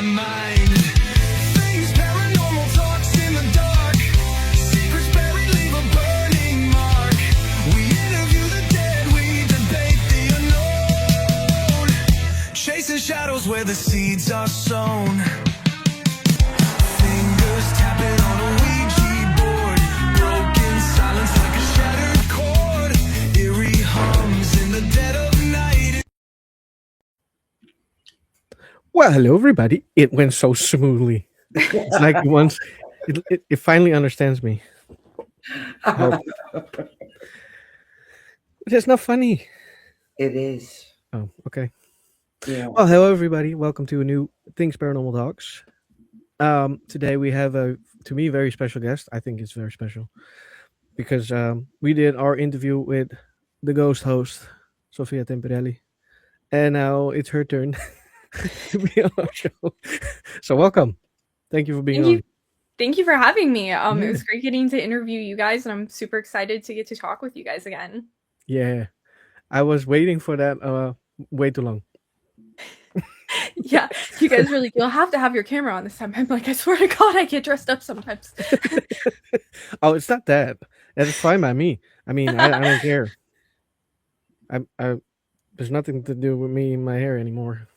mind. Things paranormal talks in the dark. Secrets buried leave a burning mark. We interview the dead, we debate the unknown. Chasing shadows where the seeds are sown. Fingers tapping on a Ouija board. Broken silence like a shattered chord. Eerie hums in the dead of night. Well, hello everybody. It went so smoothly. It's like it finally understands me. Hope. It's not funny. It is. Oh, okay. Yeah. Well, hello everybody. Welcome to a new Things Paranormal Talks. Today we have a, to me, very special guest. I think it's very special because we did our interview with the ghost host, Sofia Temperelli, and now it's her turn to be on our show. So welcome. Thank you for being on. Thank you for having me. Yeah. It was great getting to interview you guys, and I'm super excited to get to talk with you guys again. Yeah, I was waiting for that way too long. Yeah, you guys really, you'll have to have your camera on this time. I'm like, I swear to God, I get dressed up sometimes. Oh, it's not that. That's fine by me. I mean, I don't care. I there's nothing to do with me and my hair anymore.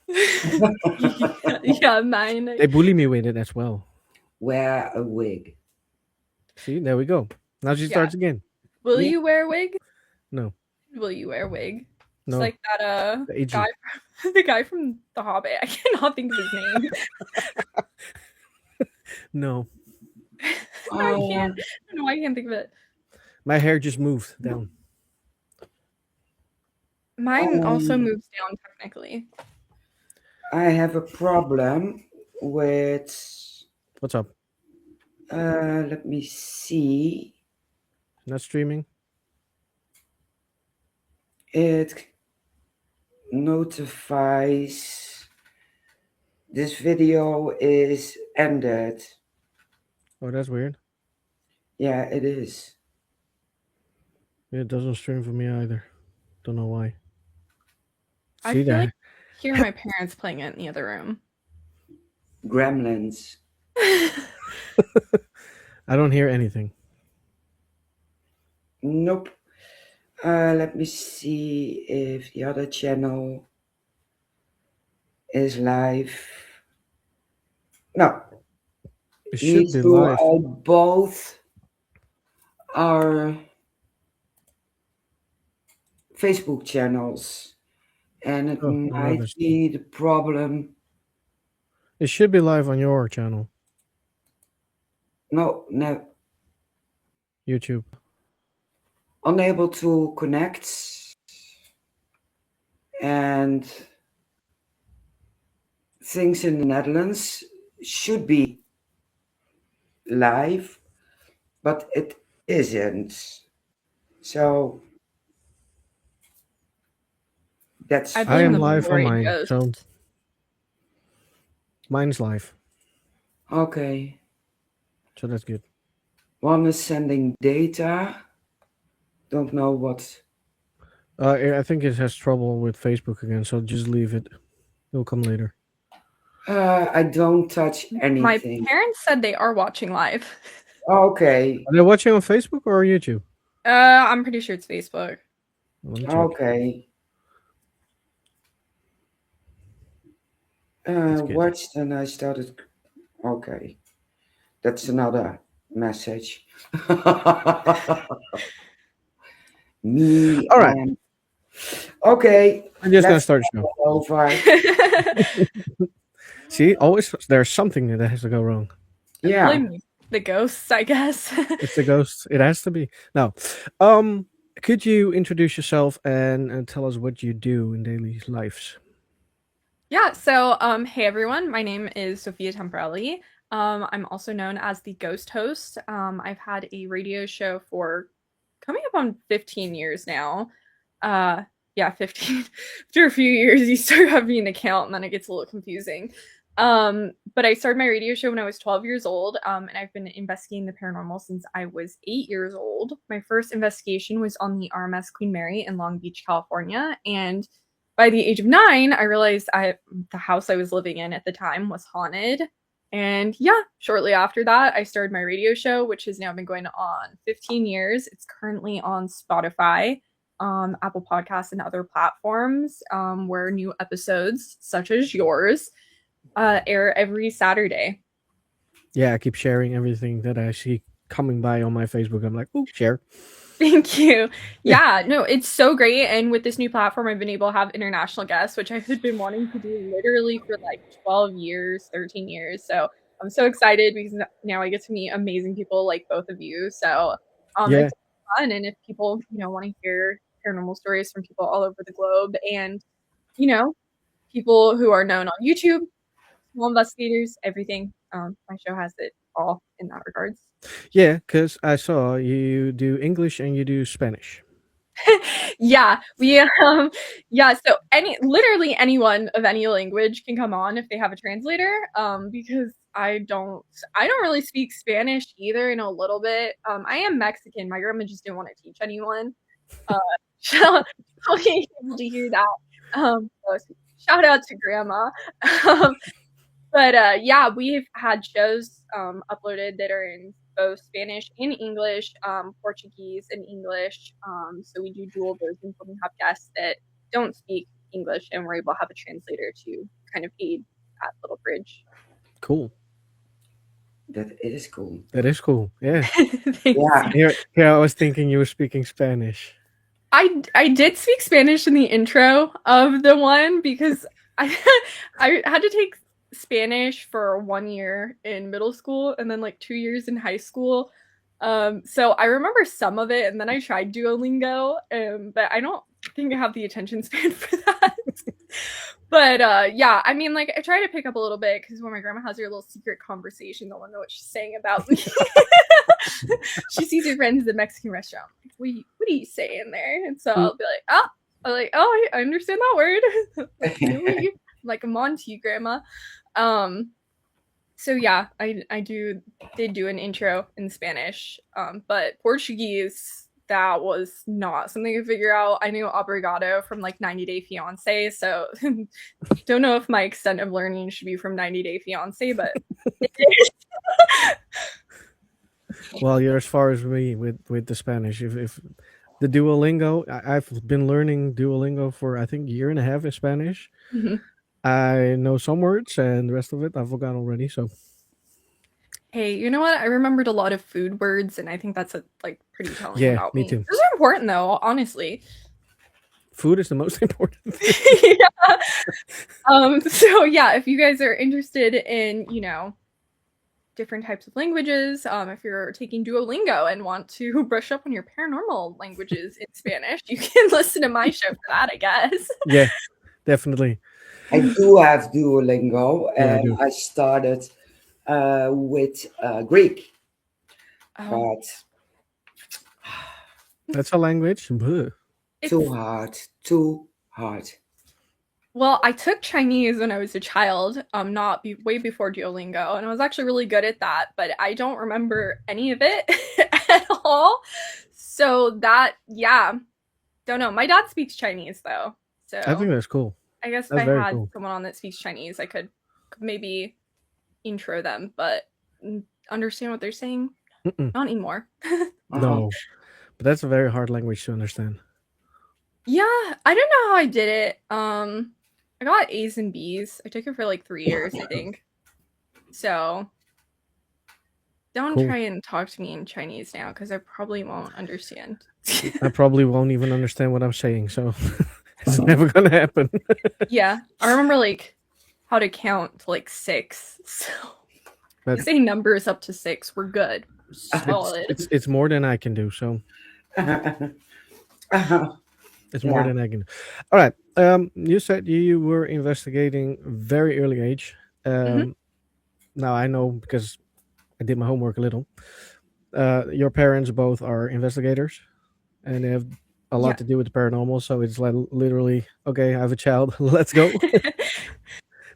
Yeah, mine. They bully me with it as well. Wear a wig. See, there we go. Now she starts again. Will you wear a wig? No. Will you wear a wig? No. It's like that the guy from The Hobbit. I cannot think of his name. No. I can't. I don't know why I can't think of it. My hair just moved down. Mine also moves down technically. I have a problem with. What's up? Let me see. Not streaming? It notifies this video is ended. Oh, that's weird. Yeah, it is. It doesn't stream for me either. Don't know why. I feel like I hear my parents playing it in the other room. Gremlins. I don't hear anything. Nope. Let me see if the other channel is live. No. It should be live. Both are Facebook channels, and it might be the problem. It should be live on your channel. No. YouTube. Unable to connect, and things in the Netherlands should be live, but it isn't. So that's. I am live on mine, so mine's live. Okay. So that's good. One is sending data. Don't know what. I think it has trouble with Facebook again, so just leave it. It'll come later. I don't touch anything. My parents said they are watching live. Okay. Are they watching on Facebook or YouTube? I'm pretty sure it's Facebook. Okay. Watched and I started. Okay. That's another message. Me. All right. Okay. I'm just gonna start the show. Over. See, always there's something that has to go wrong. Yeah. Blame the ghosts, I guess. It's the ghosts. It has to be. Now, could you introduce yourself and tell us what you do in daily lives? Yeah, so hey everyone, my name is Sofia Temperelli. I'm also known as the ghost host. I've had a radio show for coming up on 15 years now. Yeah, 15. After a few years, you start having an account and then it gets a little confusing. But I started my radio show when I was 12 years old, and I've been investigating the paranormal since I was 8 years old. My first investigation was on the RMS Queen Mary in Long Beach, California, and by the age of 9, I realized the house I was living in at the time was haunted. And yeah, shortly after that, I started my radio show, which has now been going on 15 years. It's currently on Spotify, Apple Podcasts, and other platforms, where new episodes, such as yours, air every Saturday. Yeah, I keep sharing everything that I see coming by on my Facebook. I'm like, oh, share. Thank you. Yeah, no, it's so great. And with this new platform, I've been able to have international guests, which I had been wanting to do literally for like 12 years, 13 years. So I'm so excited because now I get to meet amazing people like both of you. So Yeah. it's fun. And if people, want to hear paranormal stories from people all over the globe and, people who are known on YouTube, small investigators, everything, my show has it all in that regards. Yeah, because I saw you do English and you do Spanish. Yeah, so literally anyone of any language can come on if they have a translator, because I don't really speak Spanish either. In a little bit. I am Mexican. My grandma just didn't want to teach anyone. So being able to hear that. So shout out to grandma. But yeah, we've had shows uploaded that are in both Spanish and English, Portuguese and English. So we do dual versions when we have guests that don't speak English, and we're able to have a translator to kind of aid that little bridge. Cool. That is cool. That is cool. Yeah. Yeah. Here, I was thinking you were speaking Spanish. I did speak Spanish in the intro of the one because I had to take Spanish for 1 year in middle school and then like 2 years in high school. So I remember some of it, and then I tried Duolingo, but I don't think I have the attention span for that. But yeah, I mean, like I try to pick up a little bit because when my grandma has her little secret conversation, they'll know what she's saying about me. She sees her friends at the Mexican restaurant. What are you saying there? And so I'll be like, I understand that word. I'm like, I'm on to you, grandma. So yeah, I did do an intro in Spanish, but Portuguese, that was not something to figure out. I knew obrigado from like 90 Day Fiance, so don't know if my extent of learning should be from 90 Day Fiance, but it is. Well, you're as far as me with the Spanish. If the Duolingo, I've been learning Duolingo for I think a year and a half in Spanish. Mm-hmm. I know some words, and the rest of it I forgot already. So, hey, you know what? I remembered a lot of food words, and I think that's pretty telling about me. Me too. Those are important, though. Honestly, food is the most important thing. Yeah. So yeah, if you guys are interested in different types of languages, if you're taking Duolingo and want to brush up on your paranormal languages in Spanish, you can listen to my show for that, I guess. Yeah, definitely. I do have Duolingo, Yeah, and I started with Greek. But that's a language. Bleh. too hard. Well, I took Chinese when I was a child, way before Duolingo, and I was actually really good at that, but I don't remember any of it at all. So that, yeah, don't know. My dad speaks Chinese though, so I think that's cool. I guess That's if I very had cool. someone on that speaks Chinese, I could maybe intro them, but understand what they're saying? Mm-mm. Not anymore. No, but that's a very hard language to understand. Yeah, I don't know how I did it. I got A's and B's. I took it for like 3 years, I think. So don't Cool. try and talk to me in Chinese now because I probably won't understand. I probably won't even understand what I'm saying, so it's never gonna happen. Yeah, I remember like how to count to like 6. So if you say numbers up to 6, we're good. Solid. It's more than I can do, so it's more than I can do. All right. You said you were investigating very early age. Now I know because I did my homework a little. Your parents both are investigators, and they have a lot to do with the paranormal. So it's like literally, okay, I have a child, let's go.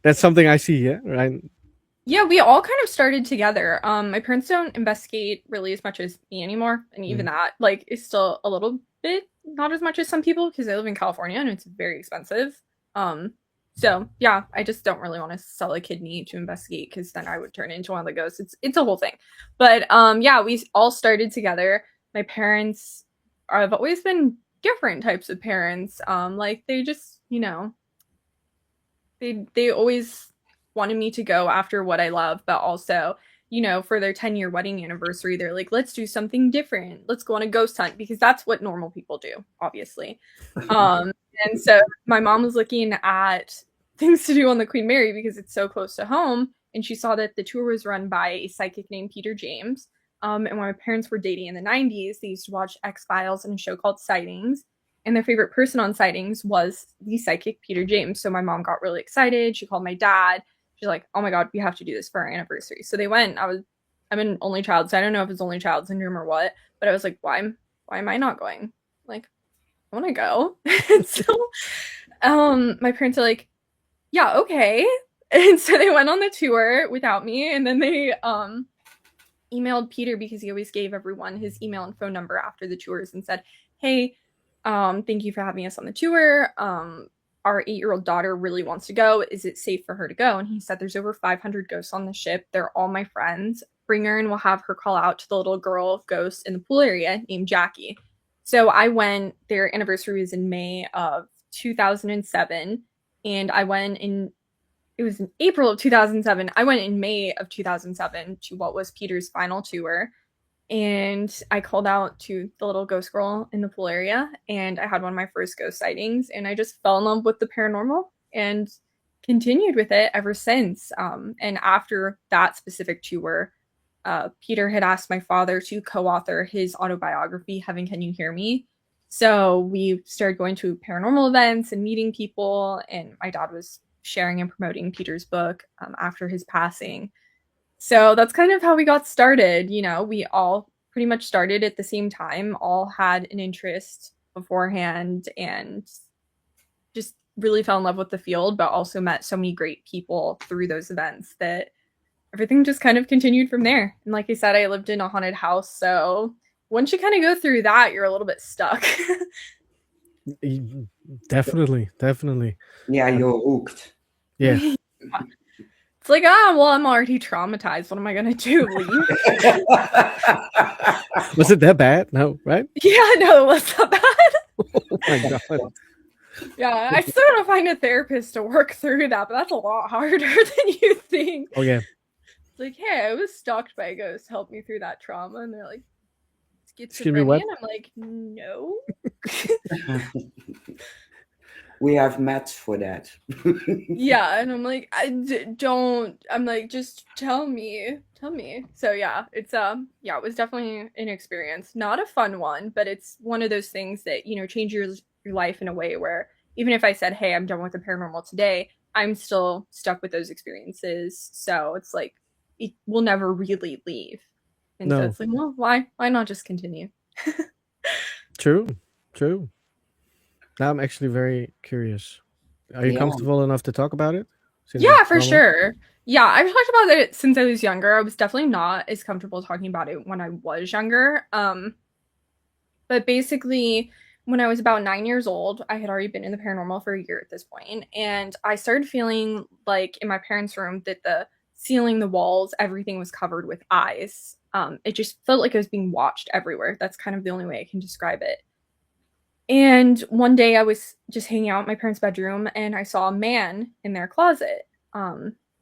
That's something I see, yeah, right? Yeah, we all kind of started together. My parents don't investigate really as much as me anymore, and even that, like, is still a little bit not as much as some people because I live in California and it's very expensive. So yeah, I just don't really want to sell a kidney to investigate because then I would turn into one of the ghosts. It's a whole thing. But yeah, we all started together. My parents have always been different types of parents. Like they just, they always wanted me to go after what I love, but also, for their 10-year wedding anniversary, they're like, let's do something different. Let's go on a ghost hunt because that's what normal people do, obviously. Um, and so my mom was looking at things to do on the Queen Mary because it's so close to home, and she saw that the tour was run by a psychic named Peter James. And when my parents were dating in the 90s, they used to watch X Files and a show called Sightings. And their favorite person on Sightings was the psychic Peter James. So my mom got really excited. She called my dad. She's like, "Oh my god, we have to do this for our anniversary." So they went. I'm an only child, so I don't know if it's only child syndrome or what. But I was like, why am I not going? Like, I want to go. And so, my parents are like, "Yeah, okay." And so they went on the tour without me, and then they emailed Peter because he always gave everyone his email and phone number after the tours and said, "Hey, thank you for having us on the tour. Our 8-year-old daughter really wants to go. Is it safe for her to go?" And he said, "There's over 500 ghosts on the ship. They're all my friends. Bring her and we'll have her call out to the little girl ghost in the pool area named Jackie." So I went, their anniversary was in May of 2007. And it was in April of 2007. I went in May of 2007 to what was Peter's final tour. And I called out to the little ghost girl in the pool area, and I had one of my first ghost sightings, and I just fell in love with the paranormal and continued with it ever since. And after that specific tour, Peter had asked my father to co-author his autobiography, Heaven Can You Hear Me? So we started going to paranormal events and meeting people, and my dad was sharing and promoting Peter's book after his passing. So that's kind of how we got started. We all pretty much started at the same time, all had an interest beforehand, and just really fell in love with the field, but also met so many great people through those events that everything just kind of continued from there. And like I said, I lived in a haunted house. So once you kind of go through that, you're a little bit stuck. Definitely. Yeah, you're hooked. Yeah. It's like, well, I'm already traumatized. What am I going to do? Leave? Was it that bad? No, right? Yeah, no, it was not bad. Oh my god. Yeah, I still gotta find a therapist to work through that, but that's a lot harder than you think. Oh yeah. It's like, hey, I was stalked by a ghost. Help me through that trauma. And they're like, Excuse me, what? schizophrenia? And I'm like, no. We have mats for that. Yeah, and I'm like, don't. I'm like, just tell me. So yeah, it's yeah, it was definitely an experience. Not a fun one, but it's one of those things that, change your life in a way where even if I said, hey, I'm done with the paranormal today, I'm still stuck with those experiences. So it's like it will never really leave. And so No. it's like, well, why not just continue? True. Now I'm actually very curious. Are you Yeah. comfortable enough to talk about it? Since Yeah, it's for normal? sure. Yeah, I've talked about it since I was younger. I was definitely not as comfortable talking about it when I was younger. But basically, when I was about 9 years old, I had already been in the paranormal for a year at this point, and I started feeling like in my parents' room that the ceiling, the walls, everything was covered with eyes. It just felt like I was being watched everywhere. That's kind of the only way I can describe it. And one day I was just hanging out in my parents' bedroom and I saw a man in their closet,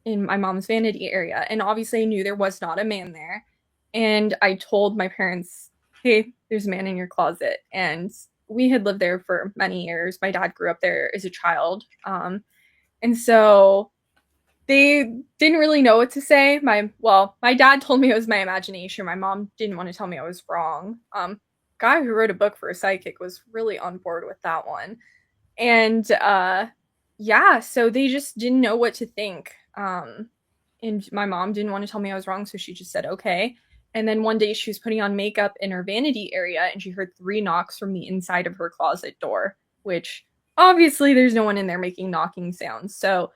in my mom's vanity area. And obviously I knew there was not a man there. And I told my parents, hey, there's a man in your closet. And we had lived there for many years. My dad grew up there as a child. And so they didn't really know what to say. My dad told me it was my imagination. My mom didn't want to tell me I was wrong. Guy who wrote a book for a psychic was really on board with that one. And yeah, so they just didn't know what to think. And my mom didn't want to tell me I was wrong, so she just said okay. And then one day she was putting on makeup in her vanity area and she heard 3 knocks from the inside of her closet door, which obviously there's no one in there making knocking sounds. So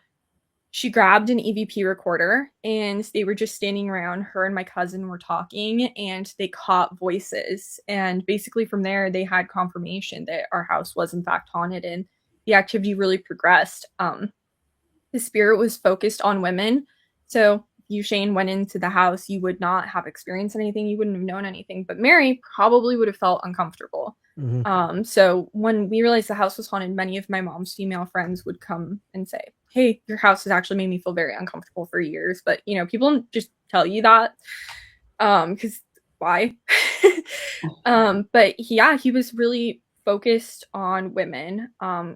she grabbed an EVP recorder and they were just standing around. Her and my cousin were talking and they caught voices. And basically from there, they had confirmation that our house was in fact haunted. And the activity really progressed, the spirit was focused on women. So you, Shane, went into the house, you would not have experienced anything, you wouldn't have known anything, but Mary probably would have felt uncomfortable. So when we realized the house was haunted, many of my mom's female friends would come and say, "Hey, your house has actually made me feel very uncomfortable for years." But people don't just tell you that, because why? But yeah, he was really focused on women.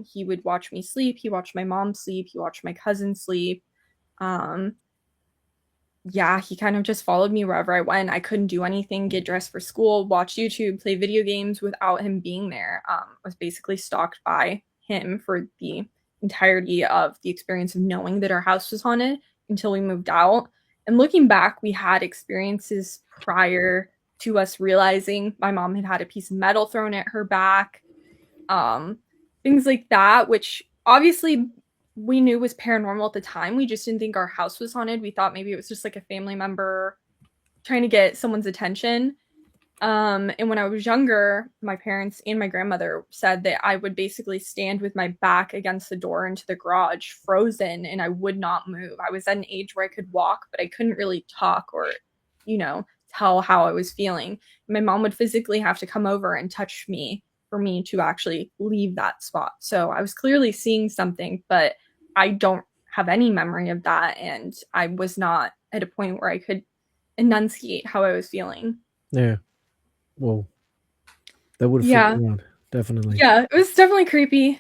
He would watch me sleep. He watched my mom sleep. He watched my cousin sleep. Um, yeah, he kind of just followed me wherever I went. I couldn't do anything, get dressed for school, watch YouTube, play video games without him being there. I was basically stalked by him for the entirety of the experience of knowing that our house was haunted until we moved out. And looking back, we had experiences prior to us realizing my mom had had a piece of metal thrown at her back, um, things like that, which obviously we knew was paranormal at the time. We just didn't think our house was haunted. We thought maybe it was just like a family member trying to get someone's attention. And when I was younger, my parents and my grandmother said that I would basically stand with my back against the door into the garage, frozen, and I would not move. I was at an age where I could walk, but I couldn't really talk or, tell how I was feeling. My mom would physically have to come over and touch me for me to actually leave that spot. So I was clearly seeing something, but I don't have any memory of that. And I was not at a point where I could enunciate how I was feeling. Yeah. Well, that would have Yeah. freaked me out, definitely. Yeah, it was definitely creepy.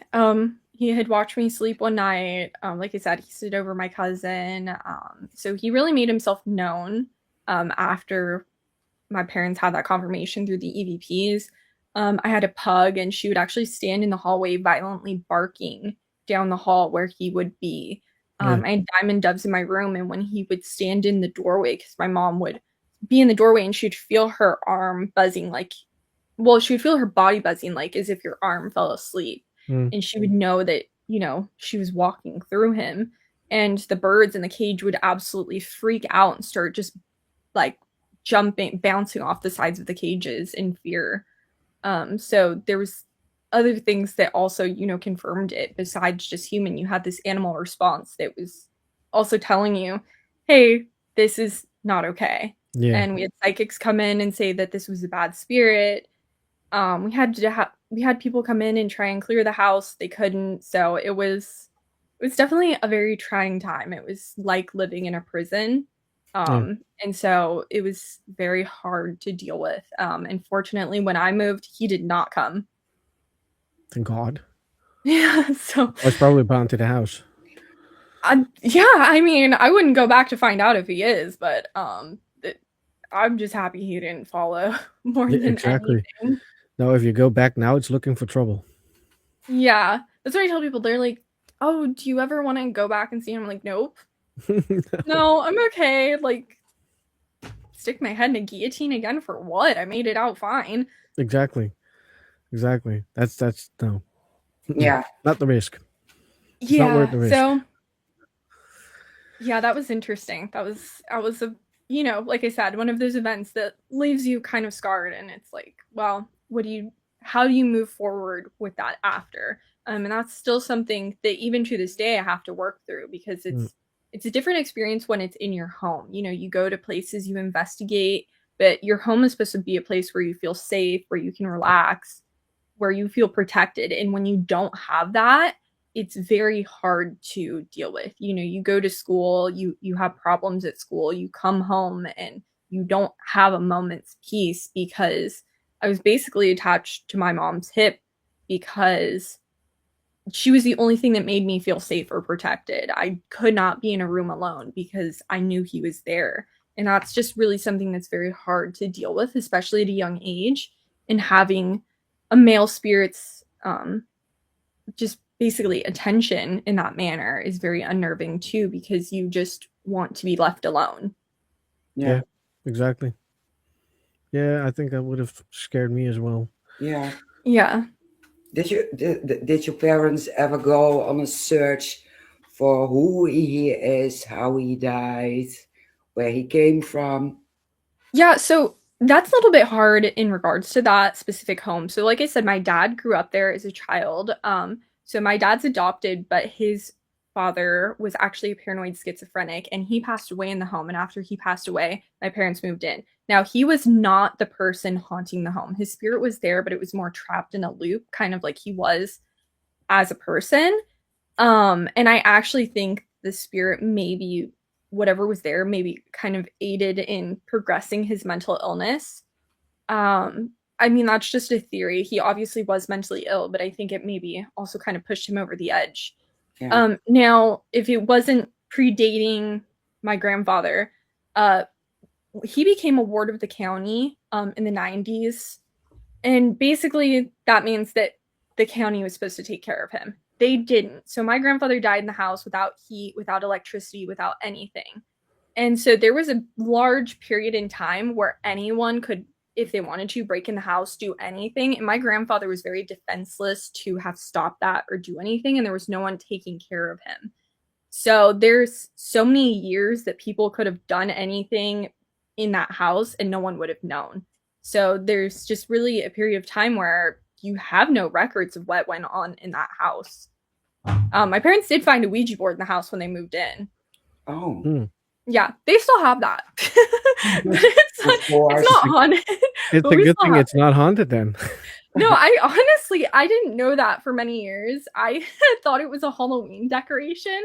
He had watched me sleep one night. Like I said, he stood over my cousin. So he really made himself known after my parents had that confirmation through the EVPs. I had a pug, and she would actually stand in the hallway violently barking down the hall where he would be. Yeah. I had diamond doves in my room, and when he would stand in the doorway, because my mom would be in the doorway and she'd feel her arm buzzing she would feel her body buzzing like as if your arm fell asleep. Mm. And she would know that, she was walking through him. And the birds in the cage would absolutely freak out and start just like jumping, bouncing off the sides of the cages in fear. So there was other things that also, confirmed it besides just human. You had this animal response that was also telling you, hey, this is not okay. Yeah. And we had psychics come in and say that this was a bad spirit. We had people come in and try and clear the house. They couldn't. So it was definitely a very trying time. It was like living in a prison. And so it was very hard to deal with. And fortunately, when I moved, he did not come. Thank God. Yeah, so I was probably bound to the house. yeah, I mean, I wouldn't go back to find out if he is, but I'm just happy he didn't follow more Yeah, than exactly. anything. Now, if you go back now, it's looking for trouble. Yeah, that's what I tell people. They're like, "Oh, do you ever want to go back and see him?" I'm like, "Nope, no, I'm okay." Like, stick my head in a guillotine again for what? I made it out fine. Exactly. That's no. Yeah. Not the risk. It's not worth the risk. So yeah, that was interesting. I was a like I said, one of those events that leaves you kind of scarred, and it's like, well, how do you move forward with that after? And that's still something that even to this day I have to work through, because it's a different experience when it's in your home. You go to places, you investigate, but your home is supposed to be a place where you feel safe, where you can relax, where you feel protected. And when you don't have that, it's very hard to deal with. You go to school, you have problems at school, you come home and you don't have a moment's peace, because I was basically attached to my mom's hip because she was the only thing that made me feel safe or protected. I could not be in a room alone because I knew he was there. And that's just really something that's very hard to deal with, especially at a young age. And having a male spirit's just basically attention in that manner is very unnerving too, because you just want to be left alone. Yeah, exactly. Yeah, I think that would have scared me as well. Yeah. Yeah. Did your parents ever go on a search for who he is, how he died, where he came from? Yeah, so that's a little bit hard in regards to that specific home. So like I said, my dad grew up there as a child. So my dad's adopted, but his father was actually a paranoid schizophrenic and he passed away in the home. And after he passed away, my parents moved in. Now, he was not the person haunting the home. His spirit was there, but it was more trapped in a loop, kind of like he was as a person. And I actually think the spirit, maybe whatever was there, maybe kind of aided in progressing his mental illness. I mean, that's just a theory. He obviously was mentally ill, but I think it maybe also kind of pushed him over the edge. Yeah. Now, if it wasn't predating my grandfather, uh, he became a ward of the county in the 90s. And basically, that means that the county was supposed to take care of him. They didn't. So my grandfather died in the house without heat, without electricity, without anything. And so there was a large period in time where anyone could, if they wanted to, break in the house, do anything. And my grandfather was very defenseless to have stopped that or do anything. And there was no one taking care of him. So there's so many years that people could have done anything in that house and no one would have known. So there's just really a period of time where you have no records of what went on in that house. My parents did find a Ouija board in the house when they moved in. Oh, Hmm. Yeah, they still have that. But of course. it's not haunted. It's but a we good still thing have it's not haunted then. No, I honestly I didn't know that for many years. I thought it was a Halloween decoration.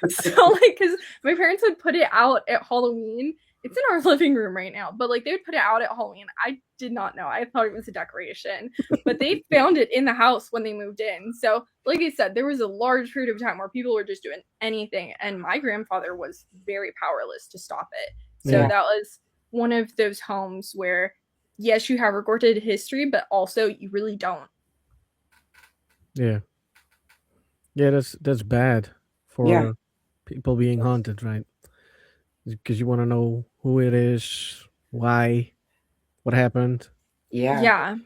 So like cuz my parents would put it out at Halloween. It's in our living room right now, but like they would put it out at Halloween. I did not know. I thought it was a decoration. But they found it in the house when they moved in. So, like I said, there was a large period of time where people were just doing anything and my grandfather was very powerless to stop it. So Yeah. that was one of those homes where yes, you have recorded history, but also you really don't. Yeah. Yeah, that's bad for Yeah. people being haunted, right? Because you want to know who it is, why, what happened, Yeah. Yeah.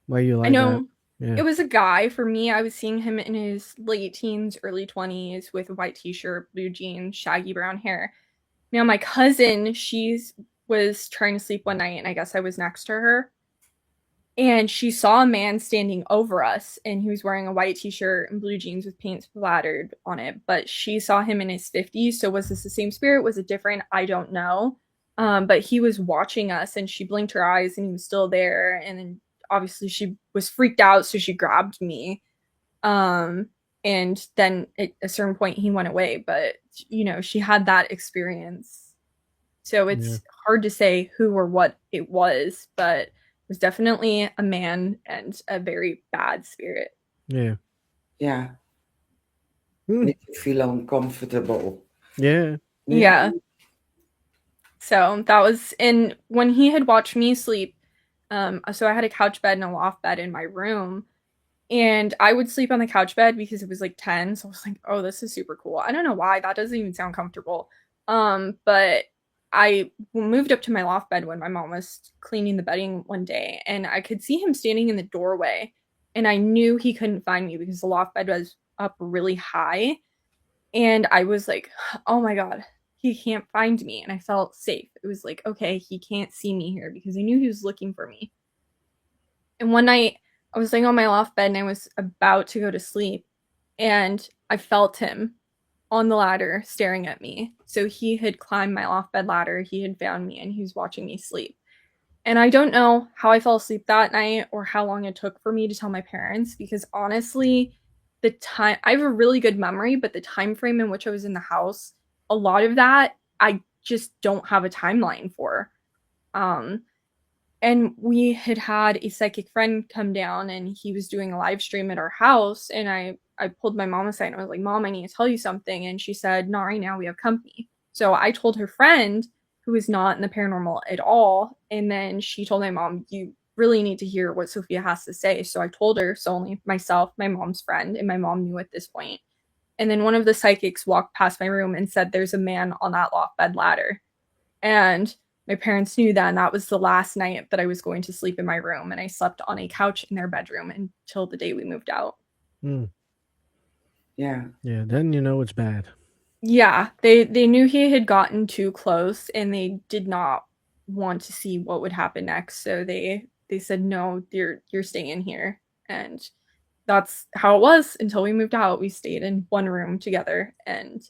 why you I like that. know Yeah. it was a guy. For me, I was seeing him in his late teens, early 20s with a white t-shirt, blue jeans, shaggy brown hair. Now my cousin, she's was trying to sleep one night and I guess I was next to her and she saw a man standing over us and he was wearing a white t-shirt and blue jeans with paint splattered on it, but she saw him in his 50s. So was this the same spirit? Was it different? I don't know. But he was watching us and she blinked her eyes and he was still there, and then obviously she was freaked out, so she grabbed me. um and then at a certain point he went away, but she had that experience. So Yeah. it's hard to say who or what it was, but it was definitely a man and a very bad spirit. Yeah. Yeah. Hmm. Make you feel uncomfortable. Yeah. Yeah. So that was, and when he had watched me sleep, so I had a couch bed and a loft bed in my room, and I would sleep on the couch bed because it was like 10. So I was like, oh, this is super cool. I don't know why. That doesn't even sound comfortable. But I moved up to my loft bed when my mom was cleaning the bedding one day, and I could see him standing in the doorway. And I knew he couldn't find me because the loft bed was up really high. And I was like, oh my God, he can't find me. And I felt safe. It was like, okay, he can't see me here because I knew he was looking for me. And one night I was laying on my loft bed and I was about to go to sleep and I felt him on the ladder staring at me. So he had climbed my loft bed ladder, he had found me, and he was watching me sleep. And I don't know how I fell asleep that night or how long it took for me to tell my parents, because honestly, the time, I have a really good memory, but the time frame in which I was in the house, a lot of that I just don't have a timeline for. Um and we had a psychic friend come down and he was doing a live stream at our house, and I pulled my mom aside and I was like, Mom, I need to tell you something. And she said, not right now, we have company. So I told her friend, who is not in the paranormal at all, and then she told my mom, you really need to hear what Sophia has to say. So I told her, so only myself, my mom's friend, and my mom knew at this point. And then one of the psychics walked past my room and said, there's a man on that loft bed ladder. And my parents knew that, and that was the last night that I was going to sleep in my room, and I slept on a couch in their bedroom until the day we moved out. Hmm. Yeah. Yeah. Then you know it's bad. Yeah, they knew he had gotten too close and they did not want to see what would happen next. So they said, no, you're staying here. And that's how it was until we moved out. We stayed in one room together, and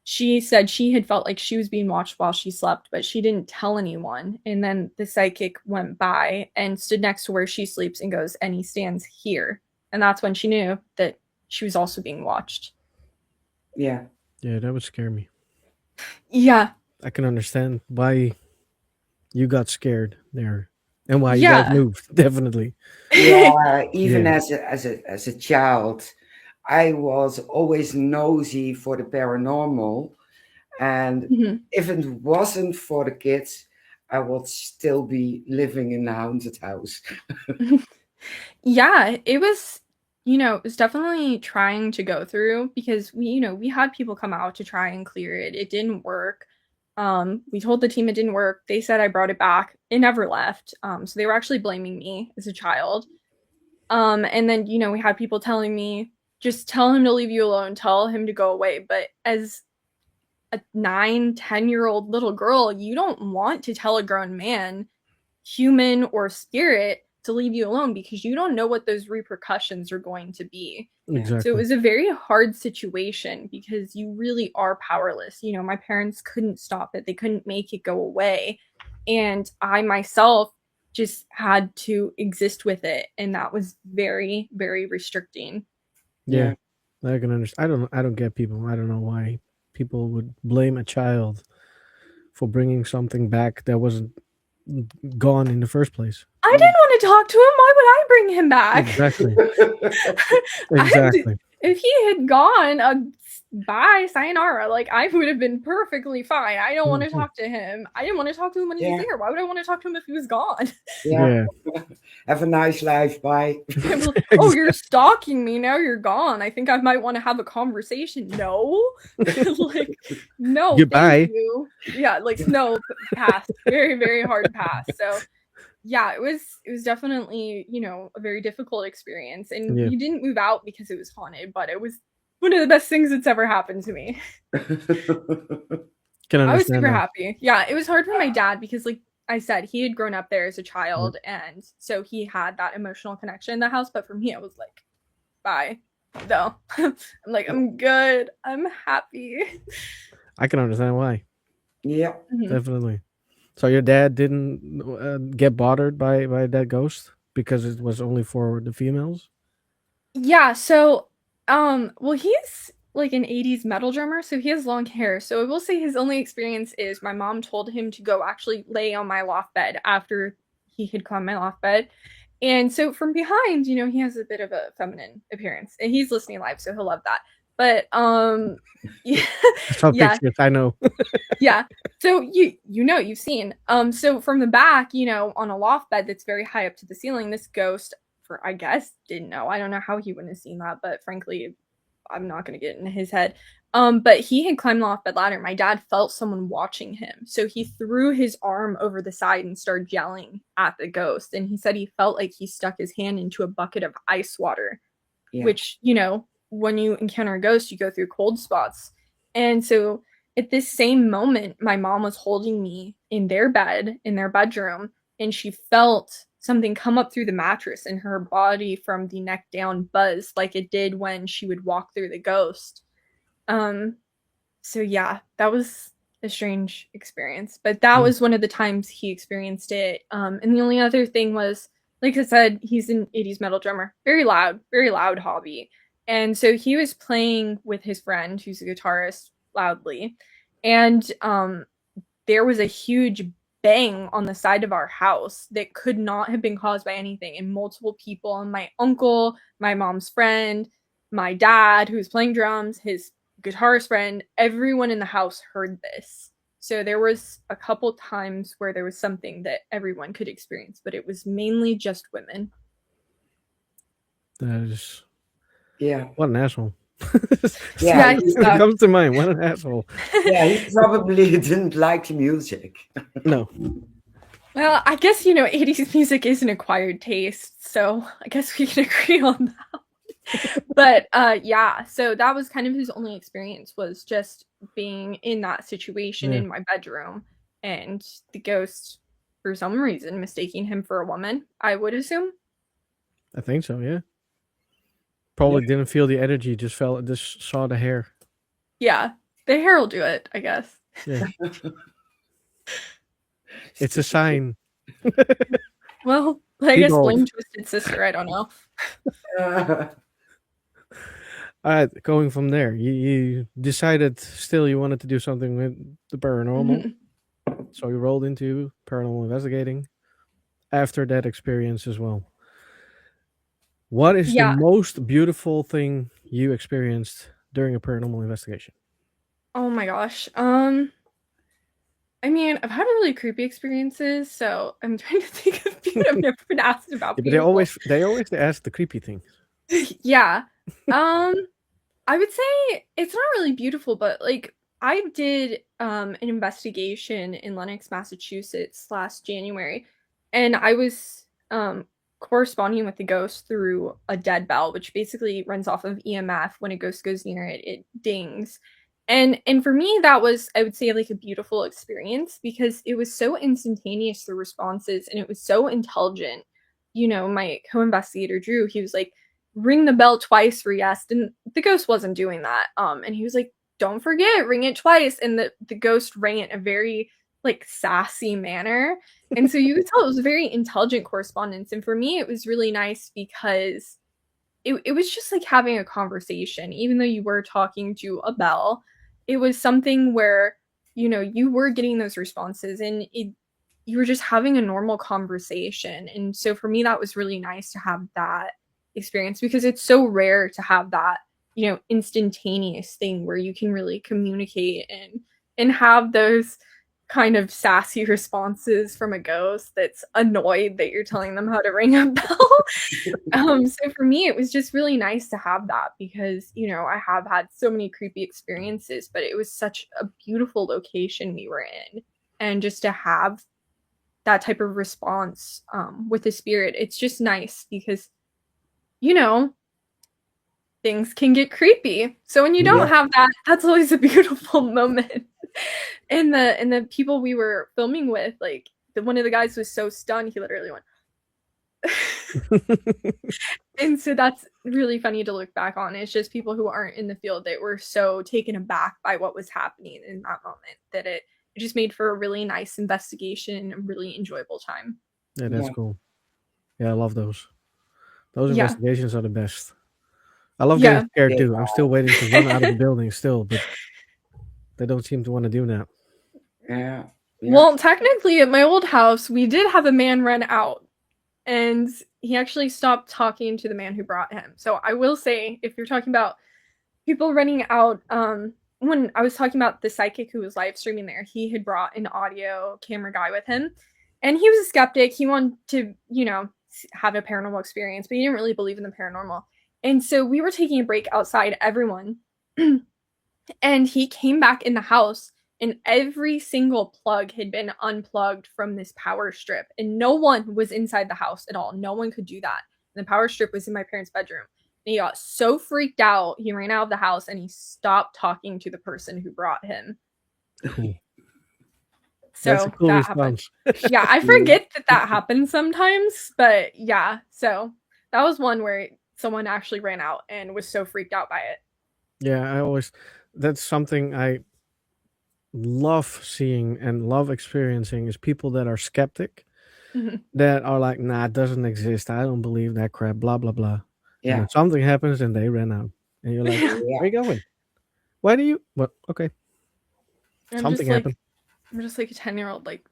she said she had felt like she was being watched while she slept, but she didn't tell anyone. And then the psychic went by and stood next to where she sleeps and goes, and he stands here. And that's when she knew that she was also being watched. Yeah. Yeah, that would scare me. Yeah. I can understand why you got scared there and why you guys Yeah. moved. Definitely. Yeah, even Yeah. as a child, I was always nosy for the paranormal, and Mhm. if it wasn't for the kids, I would still be living in the haunted house. Yeah, it was, it was definitely trying to go through because we had people come out to try and clear it. It didn't work. We told the team it didn't work. They said I brought it back. It never left. So they were actually blaming me as a child. And then, we had people telling me, just tell him to leave you alone, tell him to go away. But as a 9, 10-year-old little girl, you don't want to tell a grown man, human or spirit, to leave you alone because you don't know what those repercussions are going to be. So it Exactly. was a very hard situation because you really are powerless. My parents couldn't stop it. They couldn't make it go away. And I myself just had to exist with it. And that was very, very restricting. Yeah. I can understand. I don't get people. I don't know why people would blame a child for bringing something back that wasn't gone in the first place. I didn't want to talk to him. Why would I bring him back? Exactly. I Exactly. if he had gone, bye, sayonara, like I would have been perfectly fine. I don't want to Mhm. talk to him. I didn't want to talk to him when he was Yeah. there. Why would I want to talk to him if he was gone? Yeah. Yeah. Have a nice life. Bye. Oh, you're stalking me. Now you're gone. I think I might want to have a conversation. No. Like, no, Goodbye. thank you. Yeah, like no, pass. Very, very hard pass. So yeah, it was definitely, a very difficult experience. And Yeah. we didn't move out because it was haunted, but it was one of the best things that's ever happened to me. Can I was understand super that. happy. Yeah, it was hard for my dad because, like I said, he had grown up there as a child, and so he had that emotional connection in the house. But for me, I was like, bye. No. I'm like, I'm good. I'm happy. I can understand why. Yeah. Mhm. Definitely. So your dad didn't get bothered by that ghost because it was only for the females? Yeah, so well, he's like an 80s metal drummer, so he has long hair. So I will say his only experience is my mom told him to go actually lay on my loft bed after he had climbed my loft bed. And so from behind, he has a bit of a feminine appearance. And he's listening live, so he'll love that. But yeah, I saw yeah, pictures, I know. yeah. So you've seen. So from the back, on a loft bed that's very high up to the ceiling, this ghost, for I guess, didn't know. I don't know how he wouldn't have seen that, but frankly, I'm not gonna get into his head. But he had climbed the loft bed ladder. My dad felt someone watching him. So he threw his arm over the side and started yelling at the ghost. And he said he felt like he stuck his hand into a bucket of ice water, Yeah. which, when you encounter a ghost, you go through cold spots. And so at this same moment, my mom was holding me in their bed, in their bedroom, and she felt something come up through the mattress and her body from the neck down buzzed like it did when she would walk through the ghost. So yeah, that was a strange experience, but that was one of the times he experienced it. And the only other thing was, like I said, he's an 80s metal drummer, very loud hobby. And so he was playing with his friend who's a guitarist loudly. And there was a huge bang on the side of our house that could not have been caused by anything. And multiple people, and my uncle, my mom's friend, my dad, who was playing drums, his guitarist friend, everyone in the house heard this. So there was a couple times where there was something that everyone could experience, but it was mainly just women. That is Yeah. what an asshole. Yeah. Yeah, It comes to mind. What an asshole. Yeah. He probably didn't like the music. No. Well, I guess 80s music is an acquired taste, so I guess we can agree on that. But yeah, so that was kind of his only experience, was just being in that situation in my bedroom, and the ghost, for some reason, mistaking him for a woman, I would assume. I think so, yeah. probably didn't feel the energy, just saw the hair. Yeah, the hair will do it, I guess. Yeah. It's a sign. Well, I guess Evolve. blame Twisted Sister. I don't know. All right, going from there, you decided still you wanted to do something with the paranormal, so you rolled into paranormal investigating after that experience as well. What is the Yeah. most beautiful thing you experienced during a paranormal investigation? Oh my gosh. I mean, I've had really creepy experiences, so I'm trying to think of I've never been asked about Yeah, but beautiful. they always ask the creepy things. Yeah. I would say it's not really beautiful, but like I did an investigation in Lenox, Massachusetts last January, and I was corresponding with the ghost through a dead bell, which basically runs off of EMF. When a ghost goes near it, it dings. And for me that was, I would say, like a beautiful experience because it was so instantaneous, the responses, and it was so intelligent. You know, my co-investigator Drew, he was like, ring the bell twice for yes, and the ghost wasn't doing that. And he was like, don't forget, ring it twice. And the ghost rang it in a very like sassy manner. And so you could tell it was a very intelligent correspondence. And for me, it was really nice because it was just like having a conversation, even though you were talking to a bell. It was something where, you know, you were getting those responses and you were just having a normal conversation. And so for me, that was really nice to have that experience because it's so rare to have that, you know, instantaneous thing where you can really communicate and have those kind of sassy responses from a ghost that's annoyed that you're telling them how to ring a bell. So for me, it was just really nice to have that because, you know, I have had so many creepy experiences, but it was such a beautiful location we were in. And just to have that type of response with the spirit, it's just nice because, you know, things can get creepy. So when you don't have that, that's always a beautiful moment. And the people we were filming with, like one of the guys was so stunned, he literally went. And so that's really funny to look back on. It's just people who aren't in the field that were so taken aback by what was happening in that moment that it just made for a really nice investigation and a really enjoyable time. Yeah, that's cool. Yeah, I love those. Those Yeah. investigations are the best. I love Yeah. getting scared too. I'm still waiting to run out of the building still, but they don't seem to want to do that. Yeah. Well, technically, at my old house, we did have a man run out, and he actually stopped talking to the man who brought him. So I will say, if you're talking about people running out, when I was talking about the psychic who was live streaming there, he had brought an audio camera guy with him, and he was a skeptic. He wanted to, you know, have a paranormal experience, but he didn't really believe in the paranormal. And so we were taking a break outside, everyone, and he came back in the house and every single plug had been unplugged from this power strip and no one was inside the house at all. No one could do that. And the power strip was in my parents' bedroom. And he got so freaked out, he ran out of the house and he stopped talking to the person who brought him. Cool. So that's a cool that happened. response. Yeah, I forget that happens sometimes, but yeah. So that was one where someone actually ran out and was so freaked out by it. Yeah, that's something I love seeing and love experiencing is people that are skeptic, that are like, nah, it doesn't exist. I don't believe that crap, blah, blah, blah. Yeah. And then something happens and they ran out. And you're like, where are you going? Why do you? Well, okay. Something happened. I'm just like a 10-year-old, like,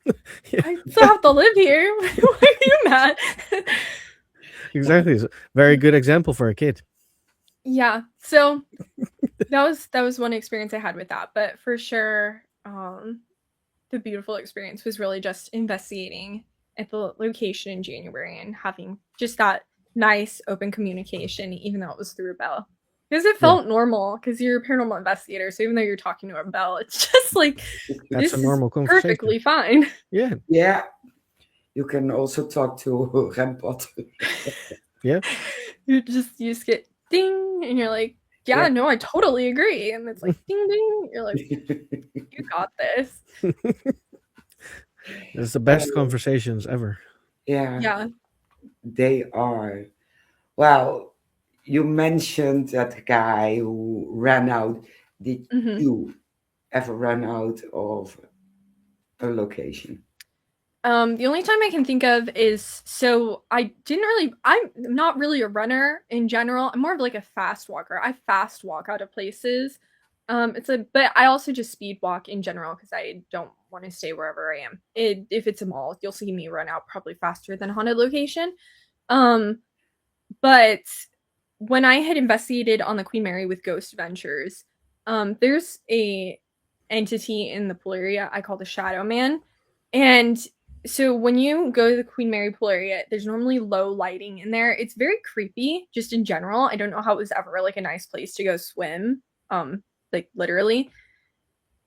I still have to live here. Why are you mad? Exactly. It's a very good example for a kid. Yeah. So that was one experience I had with that. But for sure, the beautiful experience was really just investigating at the location in January and having just that nice open communication, even though it was through a bell. Because it felt normal, because you're a paranormal investigator, so even though you're talking to a bell, it's just like, That's this a normal is conversation. perfectly fine. Yeah. Yeah. You can also talk to Rempot. Yeah. You just get ding, and you're like, yeah, no, I totally agree. And it's like, ding, ding. You're like, you got this. It's the best conversations ever. Yeah. Yeah. They are. Well, you mentioned that guy who ran out. Did Mhm. you ever run out of a location? The only time I can think of is so I'm not really a runner in general. I'm more of like a fast walker. I fast walk out of places. But I also just speed walk in general because I don't want to stay wherever I am. If it's a mall, you'll see me run out probably faster than a haunted location. Um, but when I had investigated on the Queen Mary with Ghost Adventures, there's a entity in the pool area I call the Shadow Man. And so when you go to the Queen Mary pool area, there's normally low lighting in there. It's very creepy, just in general. I don't know how it was ever like a nice place to go swim. Like literally.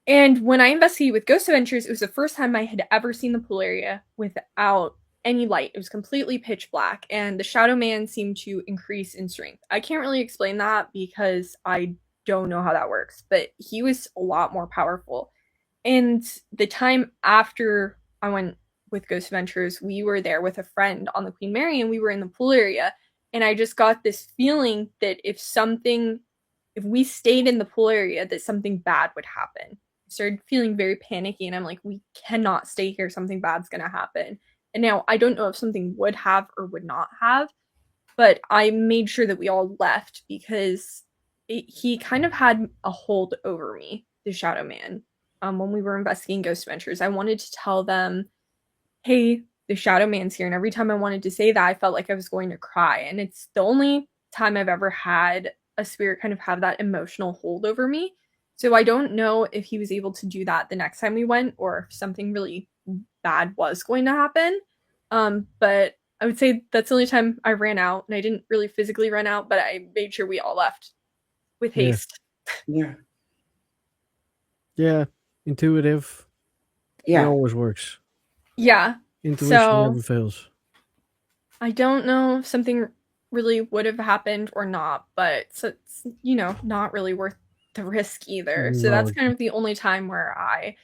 And when I investigated with Ghost Adventures, it was the first time I had ever seen the pool area without any light. It was completely pitch black, and the Shadow Man seemed to increase in strength. I can't really explain that because I don't know how that works, but he was a lot more powerful. And the time after I went with Ghost Adventures, we were there with a friend on the Queen Mary, and we were in the pool area. And I just got this feeling that if we stayed in the pool area, that something bad would happen. I started feeling very panicky, and I'm like, we cannot stay here. Something bad's going to happen. And now I don't know if something would have or would not have, but I made sure that we all left because he kind of had a hold over me, the Shadow Man. When we were investigating Ghost Adventures, I wanted to tell them, hey, the Shadow Man's here. And every time I wanted to say that, I felt like I was going to cry. And it's the only time I've ever had a spirit kind of have that emotional hold over me. So I don't know if he was able to do that the next time we went or if something really bad was going to happen. But I would say that's the only time I ran out, and I didn't really physically run out, but I made sure we all left with Yeah. haste. Yeah. Yeah, intuitive. It Yeah. always works. Yeah. Intuition So never fails. I don't know if something really would have happened or not, but so it's, not really worth the risk either. So that's No. kind of the only time where I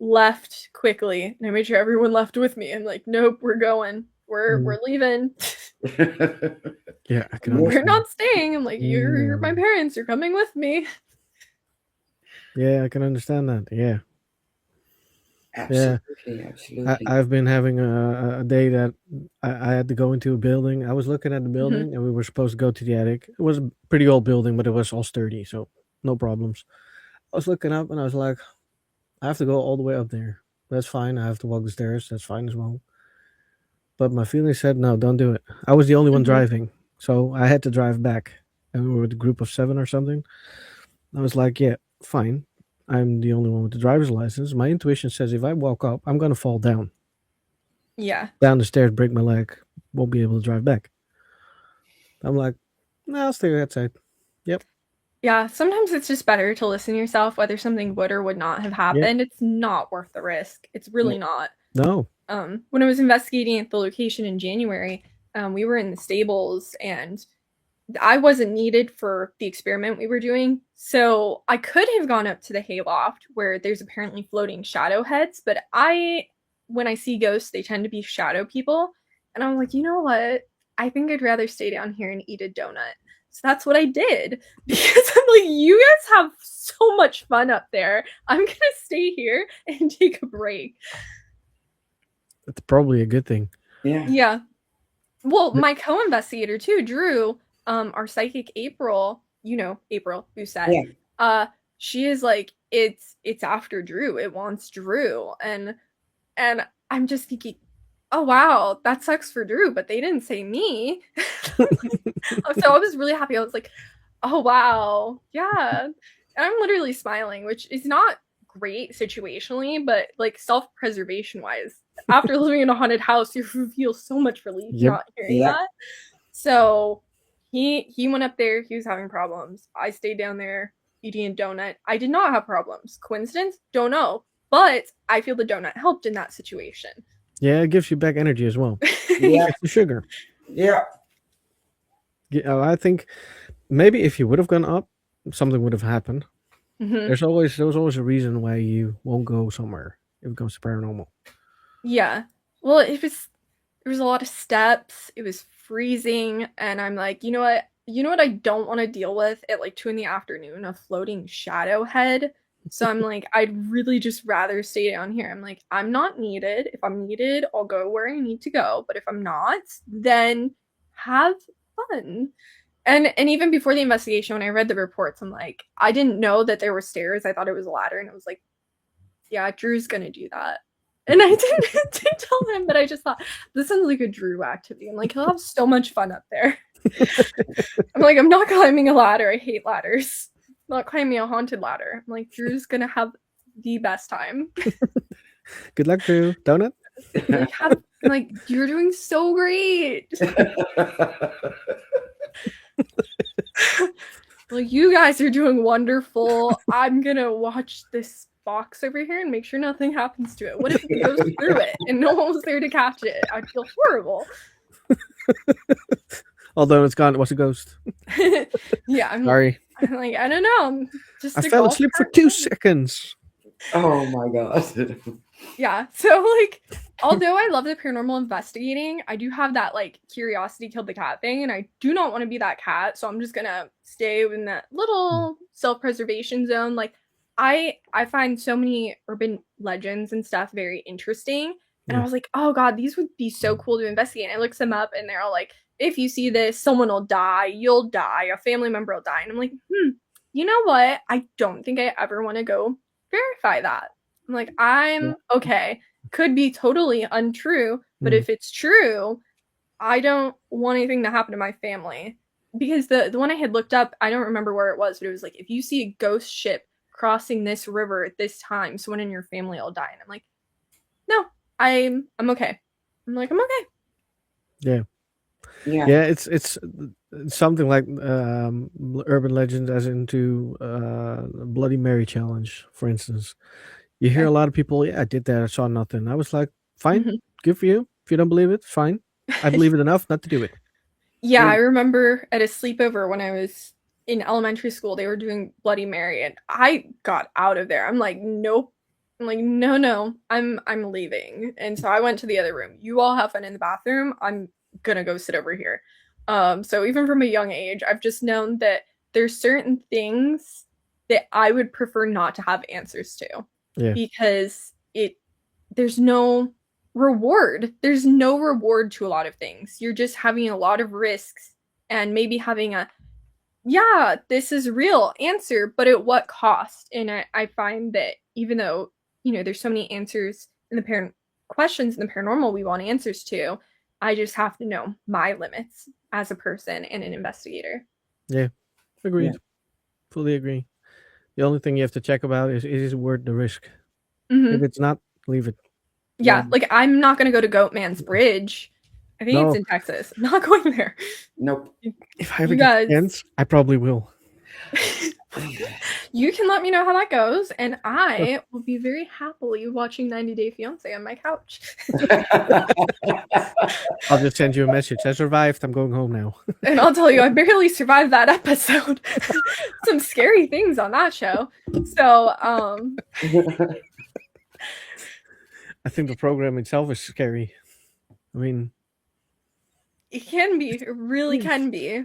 left quickly and I made sure everyone left with me. I'm like, nope, we're going. We're leaving. Yeah, I can We're We're understand. not staying. I'm like, you're my No. parents, you're coming with me. Yeah, I can understand that. Yeah. Absolutely, absolutely. I've been having a day that I had to go into a building. I was looking at the building and we were supposed to go to the attic. It was a pretty old building, but it was all sturdy, so no problems. I was looking up and I was like, I have to go all the way up there. That's fine. I have to walk the stairs. That's fine as well. But my feeling said, no, don't do it. I was the only one driving, so I had to drive back. And we were with a group of 7 or something. I was like, yeah, fine. I'm the only one with the driver's license. My intuition says if I walk up, I'm going to fall down. Yeah. Down the stairs, break my leg, won't be able to drive back. I'm like, no, I'll stay outside. Yep. Yeah, sometimes it's just better to listen to yourself, whether something would or would not have Yep. happened. It's not worth the risk. It's really not. No. When I was investigating at the location in January, we were in the stables and I wasn't needed for the experiment we were doing. So I could have gone up to the hayloft where there's apparently floating shadow heads, but when I see ghosts, they tend to be shadow people. And I'm like, you know what? I think I'd rather stay down here and eat a donut. So that's what I did because I'm like, you guys have so much fun up there. I'm going to stay here and take a break. It's probably a good thing. Yeah. Yeah. Well, my co-investigator too, Drew, our psychic April, April Bousset. She is like, it's after Drew. It wants Drew. And I'm just thinking, oh wow, that sucks for Drew, but they didn't say me. So I was really happy. I was like, oh wow, yeah. And I'm literally smiling, which is not great situationally, but like self-preservation wise, after living in a haunted house, you feel so much relief not hearing that. So he went up there, he was having problems. I stayed down there eating a donut. I did not have problems. Coincidence? Don't know. But I feel the donut helped in that situation. Yeah, it gives you back energy as well. Yeah. It's the sugar. Yeah. Yeah, I think maybe if you would have gone up, something would have happened. There's always a reason why you won't go somewhere if it comes to paranormal. Yeah. Well, there was a lot of steps. It was freezing, and I'm like, you know what? You know what I don't want to deal with at like 2 in the afternoon? A floating shadow head. So I'm like, I'd really just rather stay down here. I'm like, I'm not needed. If I'm needed, I'll go where I need to go. But if I'm not, then have fun. And even before the investigation, when I read the reports, I'm like, I didn't know that there were stairs. I thought it was a ladder, and it was like, yeah, Drew's gonna do that. And I didn't tell him, but I just thought this sounds like a Drew activity. I'm like, he'll have so much fun up there. I'm like, I'm not climbing a ladder. I hate ladders. I'm not climbing a haunted ladder. I'm like, Drew's gonna have the best time. Good luck, Drew. Donut? I'm like, you're doing so great. Like, you guys are doing wonderful. I'm gonna watch this box over here and make sure nothing happens to it. What if it goes through it and no one was there to catch it? I'd feel horrible. Although it's gone, it was a ghost. Yeah, I'm Sorry. like, I don't know. I'm just I a fell golf asleep for cart. 2 seconds. Oh my god. Yeah, so like, although I love the paranormal investigating, I do have that like curiosity killed the cat thing, and I do not want to be that cat, so I'm just gonna stay in that little self-preservation zone. Like, I find so many urban legends and stuff very interesting, and I Yeah. was like, oh god, these would be so cool to investigate. And I looked them up, and they're all like, if you see this, someone will die, you'll die, a family member will die, and I'm like, you know what? I don't think I ever want to go verify that. I'm like, I'm okay. Could be totally untrue, but if it's true, I don't want anything to happen to my family. Because the one I had looked up, I don't remember where it was, but it was like, if you see a ghost ship crossing this river at this time, someone in your family will die. And I'm like, no, I'm okay. I'm like, I'm okay. Yeah. Yeah. Yeah, it's something like urban legend as into Bloody Mary challenge, for instance. You hear Okay. a lot of people, yeah, I did that, I saw nothing. I was like, fine, Mhm. good for you. If you don't believe it, fine. I believe it enough not to do it. Yeah, Yeah. I remember at a sleepover when I was in elementary school, they were doing Bloody Mary, and I got out of there. I'm like, nope. I'm like, no, I'm leaving. And so I went to the other room. You all have fun in the bathroom. I'm gonna go sit over here. So even from a young age, I've just known that there's certain things that I would prefer not to have answers to. Yeah. Because there's no reward. There's no reward to a lot of things. You're just having a lot of risks and maybe having a, yeah, this is real answer, but at what cost? And I find that even though, there's so many answers in the questions in the paranormal we want answers to, I just have to know my limits as a person and an investigator. Agreed. Yeah. Fully agree. The only thing you have to check about is it worth the risk? Mhm. If it's not, leave it. Yeah, like I'm not gonna go to Goatman's Bridge. I think No. it's in Texas. I'm not going there. Nope. If I ever You get guys- the chance, I probably will. You can let me know how that goes, and I will be very happily watching 90 Day Fiancé on my couch. I'll just send you a message. I survived. I'm going home now. And I'll tell you, I barely survived that episode. Some scary things on that show. So, I think the program itself is scary. I mean, it can be. It really can be.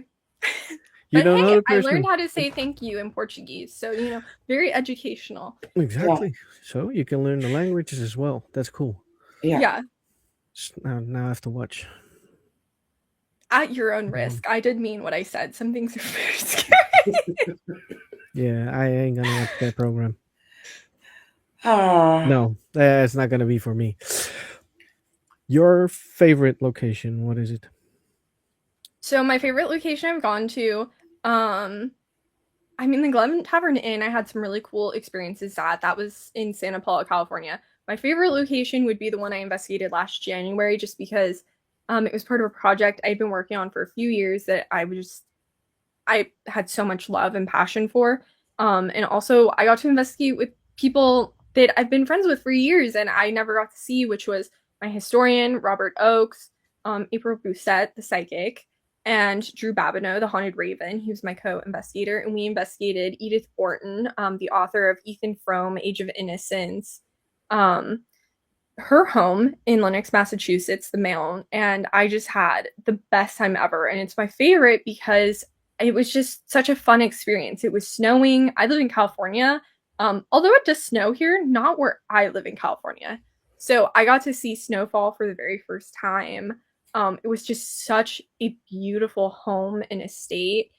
you But don't know hey, the I person. learned how to say thank you in Portuguese. So, very educational. Exactly. So you can learn the languages as well. That's cool. Yeah. Yeah, Now I have to watch. at your own risk. I did mean what I said. Some things are very scary. Yeah, I ain't gonna watch that program. Ah. No, that's not gonna be for me. Your favorite location? What is it? So my favorite location I've gone to, the Glen Tavern Inn, I had some really cool experiences at. That was in Santa Paula, California. My favorite location would be the one I investigated last January, just because it was part of a project I'd been working on for a few years that I had so much love and passion for. And also I got to investigate with people that I've been friends with for years and I never got to see, which was my historian, Robert Oakes, April Bousset, the psychic, and Drew Babineau, the haunted raven. He was my co-investigator, and we investigated Edith Wharton, the author of Ethan Frome, Age of Innocence. her home in Lenox, Massachusetts, the Mount, and I just had the best time ever. And it's my favorite because it was just such a fun experience. It was snowing. I live in California. Although it does snow here, not where I live in California. So I got to see snowfall for the very first time. It was just such a beautiful home and estate.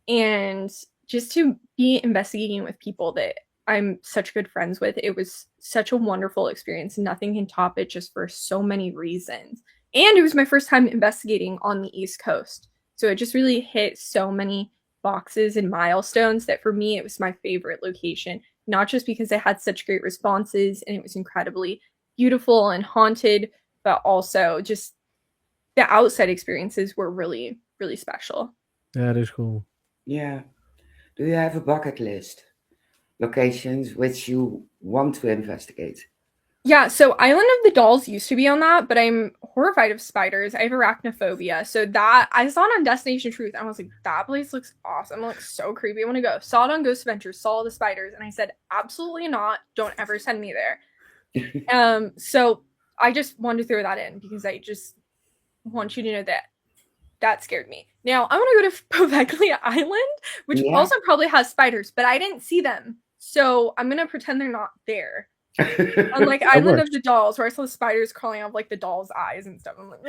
And just to be investigating with people that I'm such good friends with, it was such a wonderful experience. Nothing can top it just for so many reasons. And it was my first time investigating on the East Coast. So it just really hit so many boxes and milestones that for me, it was my favorite location, not just because it had such great responses and it was incredibly beautiful and haunted, but also just the outside experiences were really, really special. That is cool. Yeah. Do you have a bucket list? Locations which you want to investigate? Yeah, so Island of the Dolls used to be on that, but I'm horrified of spiders. I have arachnophobia. So that I saw it on Destination Truth. And I was like, that place looks awesome. It looks so creepy. I want to go. Saw it on Ghost Adventures, saw the spiders, and I said, absolutely not. Don't ever send me there. So I just wanted to throw that in because I just want you to know that that scared me. Now I want to go to Poveglia Island, which Yeah. also probably has spiders, but I didn't see them. So I'm gonna pretend they're not there. Unlike Island of the Dolls, where I saw the spiders crawling out of like the doll's eyes and stuff. I'm like,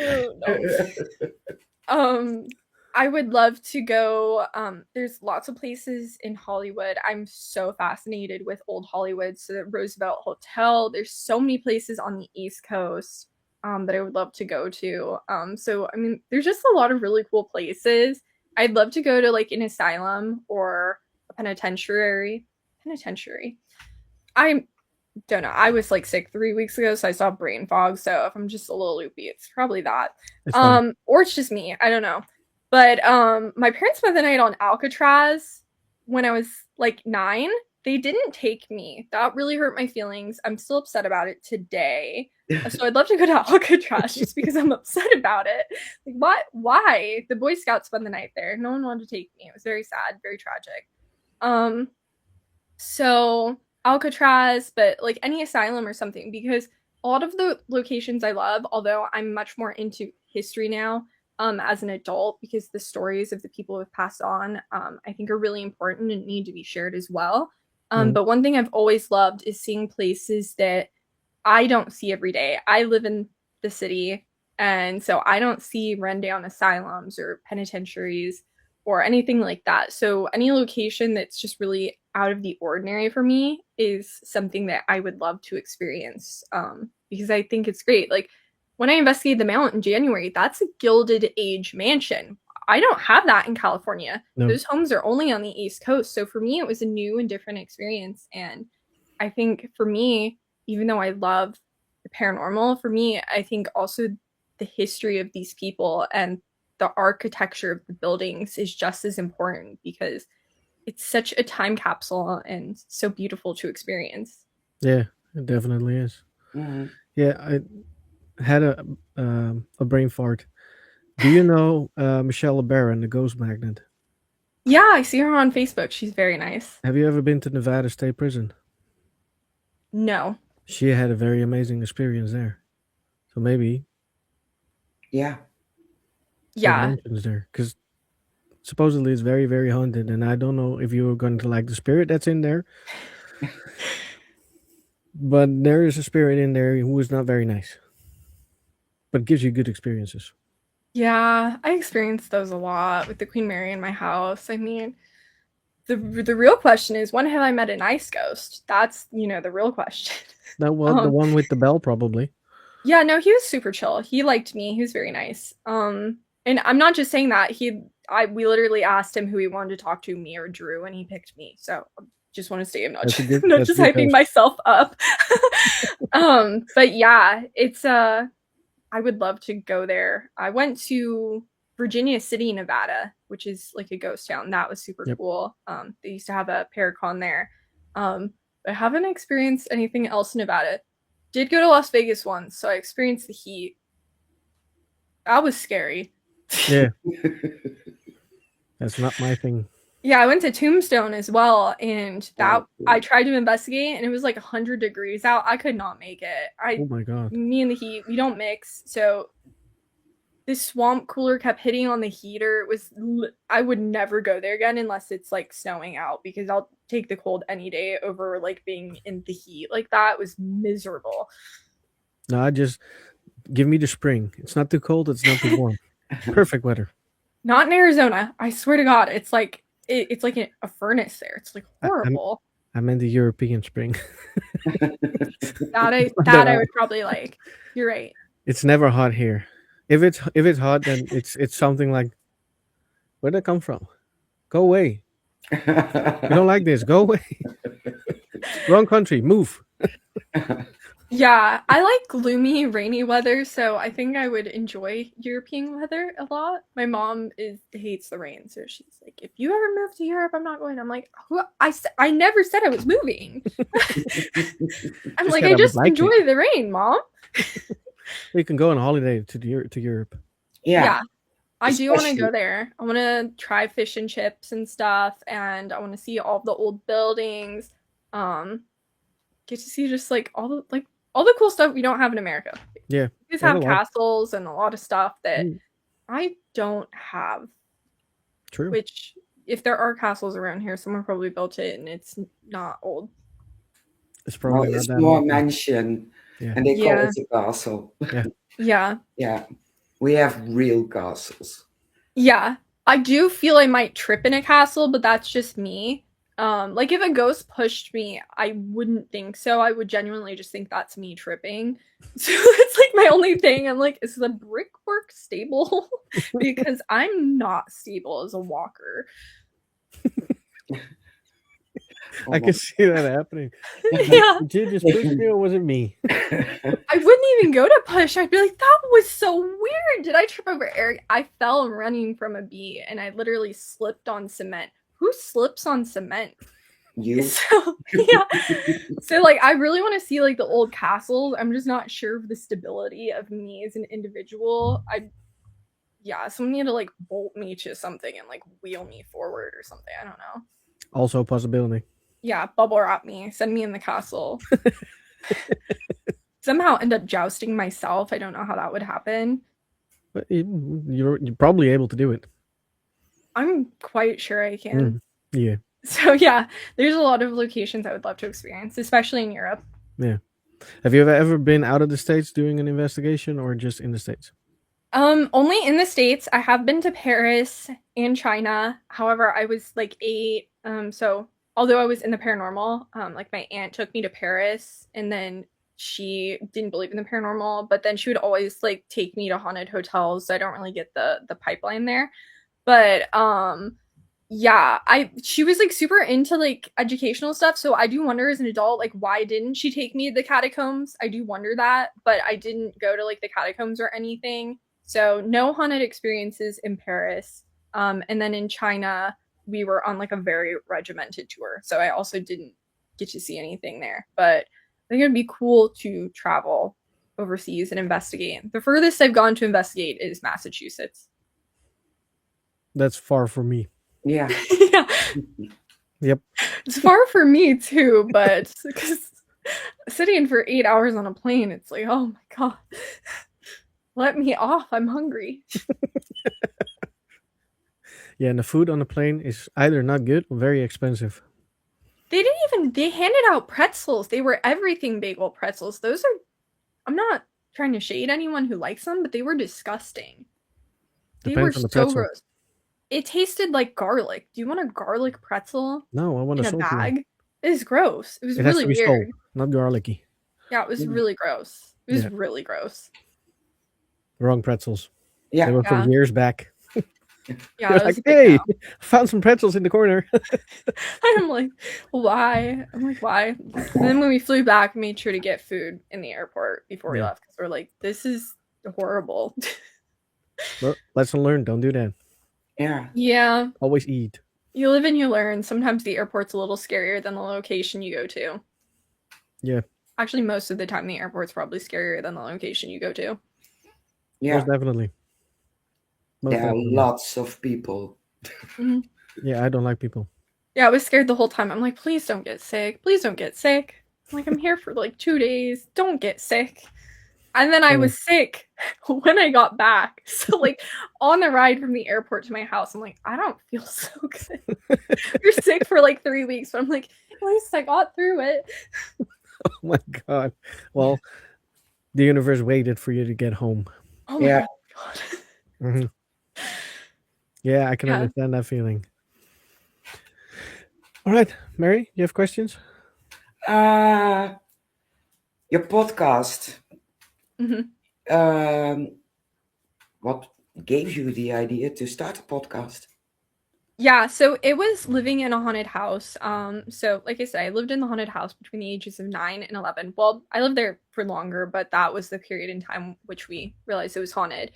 no. I would love to go. There's lots of places in Hollywood. I'm so fascinated with old Hollywood. So the Roosevelt Hotel. There's so many places on the East Coast that I would love to go to. So I mean, there's just a lot of really cool places. I'd love to go to like an asylum or a penitentiary. I don't know. I was like sick 3 weeks ago, so I saw brain fog. So if I'm just a little loopy, it's probably that. It's fine. Or it's just me. I don't know. But my parents spent the night on Alcatraz when I was like 9. They didn't take me. That really hurt my feelings. I'm still upset about it today. So I'd love to go to Alcatraz just because I'm upset about it. Like, what? Why? The Boy Scouts spent the night there. No one wanted to take me. It was very sad, very tragic. So Alcatraz, but like any asylum or something, because a lot of the locations I love, although I'm much more into history now, as an adult, because the stories of the people who have passed on, I think are really important and need to be shared as well. But one thing I've always loved is seeing places that I don't see every day. I live in the city, and so I don't see rundown asylums or penitentiaries or anything like that. So any location that's just really out of the ordinary for me is something that I would love to experience, because I think it's great. Like when I investigated the Mount in January, that's a Gilded Age mansion. I don't have that in California. No. Those homes are only on the East Coast. So for me, it was a new and different experience. And I think for me, even though I love the paranormal, for me, I think also the history of these people and the architecture of the buildings is just as important because it's such a time capsule and so beautiful to experience. Yeah, it definitely is. Mhm. Yeah, I had a brain fart. Do you know Michelle LeBaron, the ghost magnet? Yeah, I see her on Facebook. She's very nice. Have you ever been to Nevada State Prison? No. She had a very amazing experience there. So maybe Yeah. Yeah. mentions there, because supposedly it's very, very haunted, and I don't know if you're going to like the spirit that's in there. But there is a spirit in there who is not very nice, but gives you good experiences. Yeah, I experienced those a lot with the Queen Mary in my house. I mean, the real question is, when have I met a nice ghost? That's, the real question. That was the Um, one with the bell, probably. Yeah, no, he was super chill. He liked me. He was very nice. And I'm not just saying that. We literally asked him who he wanted to talk to, me or Drew, and he picked me. So just want to say I'm not That's a just, good- not that's a just good hyping host. myself up. But yeah, it's I would love to go there. I went to Virginia City, Nevada, which is like a ghost town. That was super Yep. cool. They used to have a Paracon there. But I haven't experienced anything else in Nevada. Did go to Las Vegas once, so I experienced the heat. That was scary. Yeah, that's not my thing. Yeah, I went to Tombstone as well, and that Oh, I tried to investigate, and it was like 100 degrees out. I could not make it. Oh my god. Me and the heat, we don't mix. So this swamp cooler kept hitting on the heater. I would never go there again unless it's like snowing out, because I'll take the cold any day over like being in the heat. Like that was miserable. No, I just give me the spring. It's not too cold. It's not too warm. Perfect weather. Not in Arizona. I swear to God, it's like it's like a furnace there. It's like I'm- horrible. I meant the European spring. That I would probably like. You're right. It's never hot here. If it's hot, then it's something like, where'd that come from? Go away. We don't like this. Go away. Wrong country. Move. Yeah, I like gloomy, rainy weather, so I think I would enjoy European weather a lot. My mom hates the rain, so she's like, "If you ever move to Europe, I'm not going." I'm like, I never said I was moving. I'm Just like, said I I would just like it." enjoy the rain, Mom. We can go on holiday to Europe. Yeah, I do want to Especially- go there. I want to try fish and chips and stuff, and I want to see all the old buildings. Get to see just like all the cool stuff we don't have in America. Yeah, We just there's have a lot. castles and a lot of stuff that Mm. I don't have. True. Which, if there are castles around here, someone probably built it and it's not old. It's No, probably it's not that more old. mansion, Yeah. and they call Yeah. it a castle. Yeah, Yeah, we have real castles. yeah. I do feel I might trip in a castle, but that's just me. Like if a ghost pushed me, I wouldn't think so. I would genuinely just think that's me tripping. So it's like my only thing. I'm like, is the brickwork stable? Because I'm not stable as a walker. I can see that happening. Yeah. Did you just push me or was it me? I wouldn't even go to push. I'd be like, that was so weird. Did I trip over Eric? I fell running from a bee and I literally slipped on cement. Who slips on cement? You. So yeah. So like I really want to see like the old castles. I'm just not sure of the stability of me as an individual. Someone need to like bolt me to something and like wheel me forward or something. I don't know. Also a possibility. Yeah, bubble wrap me, send me in the castle. Somehow end up jousting myself. I don't know how that would happen. But you're probably able to do it. I'm quite sure I can. Yeah. So yeah, there's a lot of locations I would love to experience, especially in Europe. Have you ever been out of the States doing an investigation or just in the States? Only in the States. I have been to Paris and China. However, I was like 8. So although I was in the paranormal, like my aunt took me to Paris and then she didn't believe in the paranormal, but then she would always like take me to haunted hotels. So I don't really get the pipeline there. But yeah, she was like super into like educational stuff, so I do wonder as an adult, like why didn't she take me to the catacombs? I do wonder that, but I didn't go to like the catacombs or anything. So no haunted experiences in Paris. And then in China, we were on like a very regimented tour, so I also didn't get to see anything there. But I think it'd be cool to travel overseas and investigate. The furthest I've gone to investigate is Massachusetts. That's far from me. Yeah. Yeah. Yep. It's far for me too, but because sitting for 8 hours on a plane, it's like, oh my god, let me off. I'm hungry. Yeah, and the food on the plane is either not good or very expensive. They handed out pretzels. They were everything bagel pretzels. I'm not trying to shade anyone who likes them, but they were disgusting. They were Depends on the so pretzel. gross. It tasted like garlic. Do you want a garlic pretzel No, I want in a a salty one. bag? It is gross. It was It has really to be weird. salt, not garlicky. Yeah, it was Mm. really gross. It was Yeah. really gross. Wrong pretzels. They Yeah. were from years back. Yeah, They're it was like, a big hey, no. found some pretzels in the corner. I'm like, why? I'm like, why? And then when we flew back, we made sure to get food in the airport before we Yeah. left because we're like, this is horrible. But lesson learned, don't do that. Yeah. Yeah, Always eat. you live and you learn. Sometimes the airport's a little scarier than the location you go to. Yeah. Actually, most of the time, the airport's probably scarier than the location you go to. Yeah. Most definitely. Most There are definitely. lots of people. Mhm. Yeah, I don't like people. Yeah, I was scared the whole time. I'm like, please don't get sick. Please don't get sick. I'm like, I'm here for like 2 days. Don't get sick. And then I Yeah. was sick when I got back. So like on the ride from the airport to my house, I'm like, I don't feel so good. You're sick for like 3 weeks, but I'm like, at least I got through it. Oh my god. Well, the universe waited for you to get home. Oh Yeah. my god. hmm Yeah, I can Yeah. understand that feeling. All right, Mary, you have questions? Your podcast. Mhm. What gave you the idea to start a podcast? Yeah, so it was living in a haunted house. So like I said, I lived in the haunted house between the ages of 9 and 11. Well, I lived there for longer, but that was the period in time which we realized it was haunted.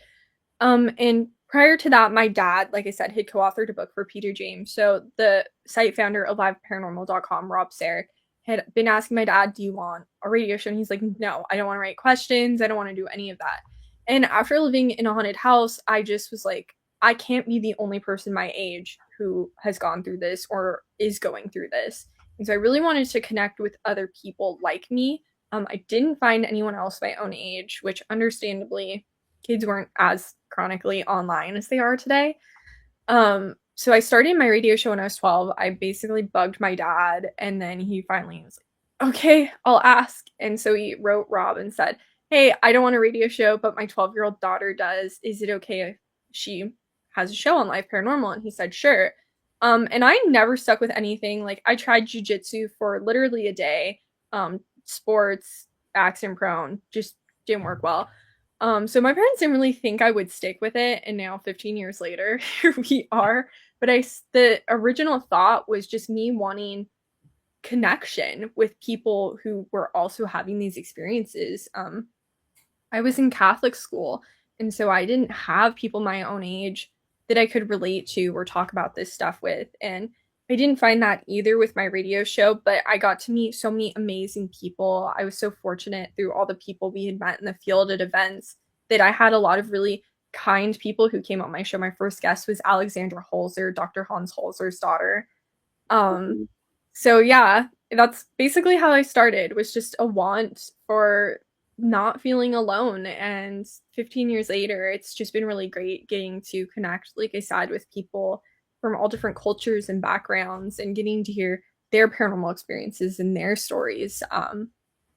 And prior to that, my dad, like I said, had co-authored a book for Peter James. So the site founder of liveparanormal.com, Rob Sayre, had been asking my dad, do you want a radio show? And he's like, no, I don't want to write questions. I don't want to do any of that. And after living in a haunted house, I just was like, I can't be the only person my age who has gone through this or is going through this. And so I really wanted to connect with other people like me. I didn't find anyone else my own age, which understandably kids weren't as chronically online as they are today. So I started my radio show when I was 12. I basically bugged my dad, and then he finally was like, okay, I'll ask. And so he wrote Rob and said, hey, I don't want a radio show, but my 12-year-old daughter does. Is it okay if she has a show on Live Paranormal? And he said, sure. And I never stuck with anything. Like I tried jujitsu for literally a day. Sports, accident prone, just didn't work well. So my parents didn't really think I would stick with it, and now 15 years later, here we are. But the original thought was just me wanting connection with people who were also having these experiences. I was in Catholic school, and so I didn't have people my own age that I could relate to or talk about this stuff with. And I didn't find that either with my radio show, but I got to meet so many amazing people. I was so fortunate through all the people we had met in the field at events that I had a lot of really kind people who came on my show. My first guest was Alexandra Holzer, Dr. Hans Holzer's daughter. So yeah, that's basically how I started, was just a want for not feeling alone. And 15 years later, it's just been really great getting to connect, like I said, with people from all different cultures and backgrounds and getting to hear their paranormal experiences and their stories.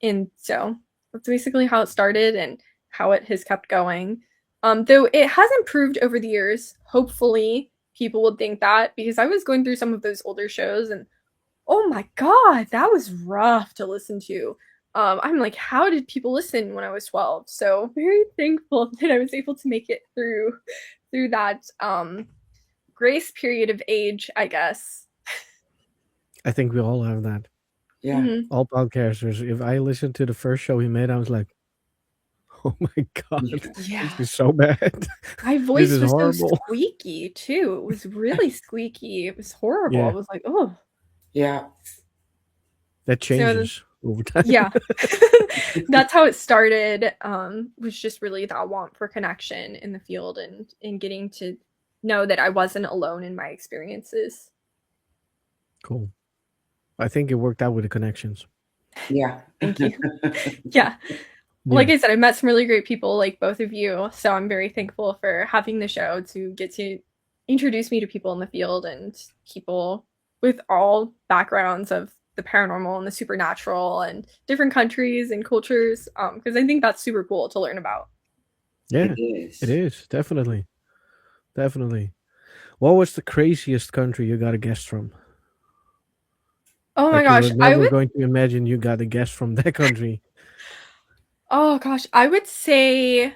And so that's basically how it started and how it has kept going. Though it has improved over the years. Hopefully, people would think that, because I was going through some of those older shows and oh my god, that was rough to listen to. I'm like, how did people listen when I was 12? So very thankful that I was able to make it through that grace period of age, I guess. I think we all have that. Yeah. Mhm. All podcasters. If I listened to the first show he made, I was like, oh my god, Yeah. Yeah. this is so bad. My This voice is was so horrible. squeaky too. It was really squeaky. It was horrible. I Yeah, was like, oh. Yeah. that So changes over time. yeah. That's how it started. Was just really that want for connection in the field and getting to know that I wasn't alone in my experiences. Cool. I think it worked out with the connections. Yeah. Thank you. Yeah. Like Yeah. I said, I met some really great people like both of you. So I'm very thankful for having the show to get to introduce me to people in the field and people with all backgrounds of the paranormal and the supernatural and different countries and cultures. Because I think that's super cool to learn about. Yeah, It is. it is. Definitely. Definitely. What was the craziest country you got a guest from? Oh my Like you gosh, were I never would going to imagine you got a guest from that country. oh gosh, I would say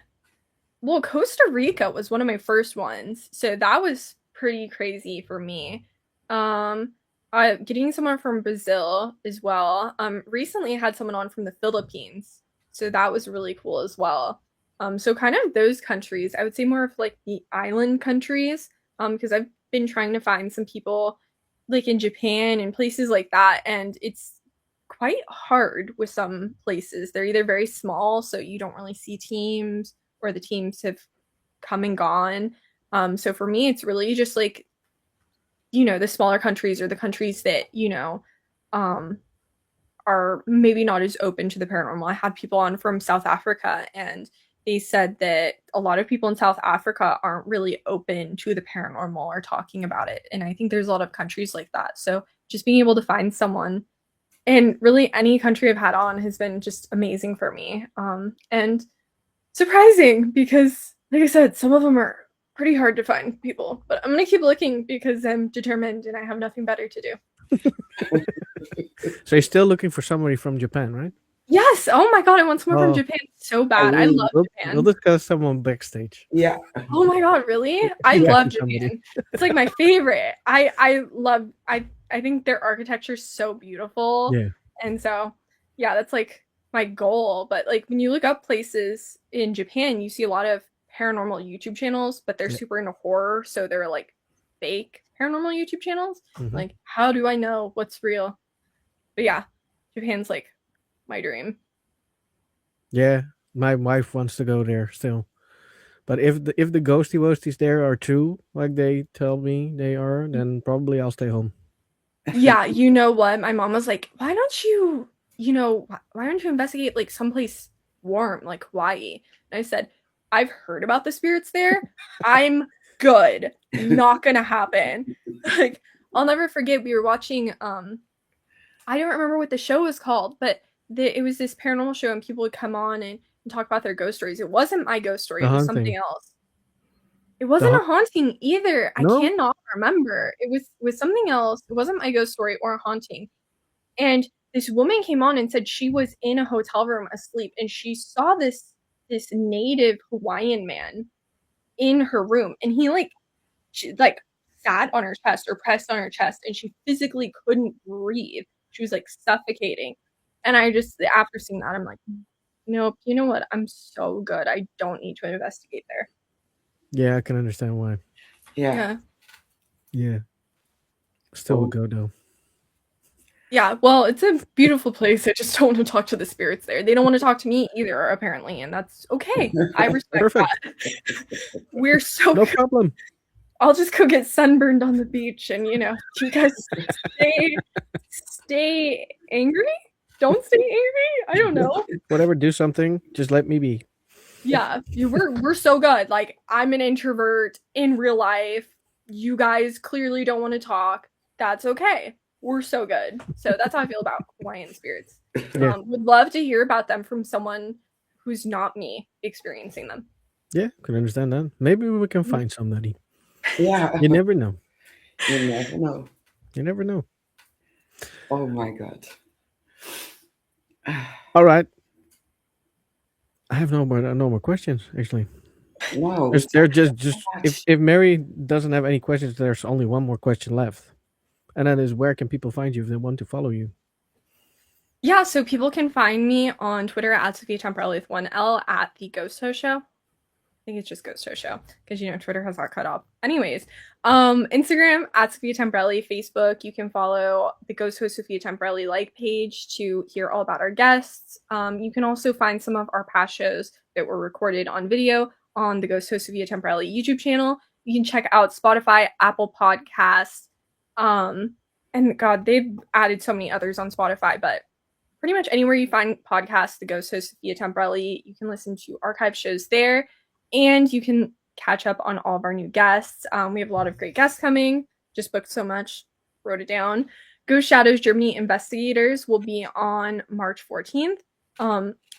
well, Costa Rica was one of my first ones. So that was pretty crazy for me. Um getting someone from Brazil as well. Recently I had someone on from the Philippines. So that was really cool as well. So kind of those countries. I would say more of like the island countries. Because I've been trying to find some people like in Japan and places like that, and it's quite hard with some places. They're either very small, so you don't really see teams, or the teams have come and gone. So for me, it's really just like the smaller countries or the countries that, um, are maybe not as open to the paranormal. I had people on from South Africa, and they said that a lot of people in South Africa aren't really open to the paranormal or talking about it. And I think there's a lot of countries like that. So just being able to find someone, and really any country I've had on has been just amazing for me. And surprising because, like I said, some of them are pretty hard to find people. But I'm gonna keep looking because I'm determined and I have nothing better to do. So you're still looking for somebody from Japan, right? Yes. Oh my god, I want someone from Oh, Japan so bad. I love we'll Japan. discuss someone backstage. Yeah. Oh my god, really? I Yeah, love somebody. Japan. It's like my favorite. I love I think their architecture is so beautiful. Yeah. And so yeah, that's like my goal. But like when you look up places in Japan, you see a lot of paranormal YouTube channels, but they're Yeah. super into horror, so they're like fake paranormal YouTube channels. Mhm. Like, how do I know what's real? But yeah, Japan's like my dream. Yeah, my wife wants to go there still. But if the ghosty wosties there are true, like they tell me they are, then probably I'll stay home. Yeah, you know what? My mom was like, "Why don't you, why don't you investigate like someplace warm, like Hawaii?" And I said, "I've heard about the spirits there. I'm good. Not gonna happen." Like, I'll never forget. We were watching. I don't remember what the show was called, but it was this paranormal show, and people would come on and talk about their ghost stories. It wasn't my ghost story. The It was haunting. something else. It The wasn't a haunt- haunting either. I No? cannot remember. It was something else. It wasn't my ghost story or a haunting. And this woman came on and said she was in a hotel room asleep, and she saw this native Hawaiian man in her room, and she like sat on her chest or pressed on her chest, and she physically couldn't breathe. She was like suffocating. And I just, after seeing that, I'm like, nope, you know what? I'm so good. I don't need to investigate there. Yeah, I can understand why. Yeah. Yeah. Yeah. Still Oh. would go though. Yeah, well, it's a beautiful place. I just don't want to talk to the spirits there. They don't want to talk to me either, apparently, and that's okay. I respect Perfect. that. We're so No good. problem. I'll just go get sunburned on the beach, and you guys stay angry. Don't stay angry. I don't know. Whatever, do something. Just let me be. Yeah, we're so good. Like, I'm an introvert in real life. You guys clearly don't want to talk. That's okay. We're so good. So that's how I feel about Hawaiian spirits. Yeah. Would love to hear about them from someone who's not me experiencing them. Yeah, can understand that. Maybe we can find somebody. Yeah. You never know. You never know. You never know. Oh my God. All right. I have no more questions actually. No. There's just much. if Mary doesn't have any questions, there's only one more question left, and that is where can people find you if they want to follow you? Yeah, so people can find me on Twitter at Sophia Temporelli with 1L at the Ghost Host Show. I think it's just Ghost Host Show because Twitter has that cut off. Anyways, Instagram at Sophia Temporelli, Facebook. You can follow the Ghost Host Sophia Temporelli like page to hear all about our guests. You can also find some of our past shows that were recorded on video on the Ghost Host Sophia Temporelli YouTube channel. You can check out Spotify, Apple Podcasts, and God, they've added so many others on Spotify, but pretty much anywhere you find podcasts, the Ghost Host Sophia Temporelli, you can listen to archive shows there. And you can catch up on all of our new guests. We have a lot of great guests coming. Just booked so much. Wrote it down. Ghost Shadows Germany Investigators will be on March 14th.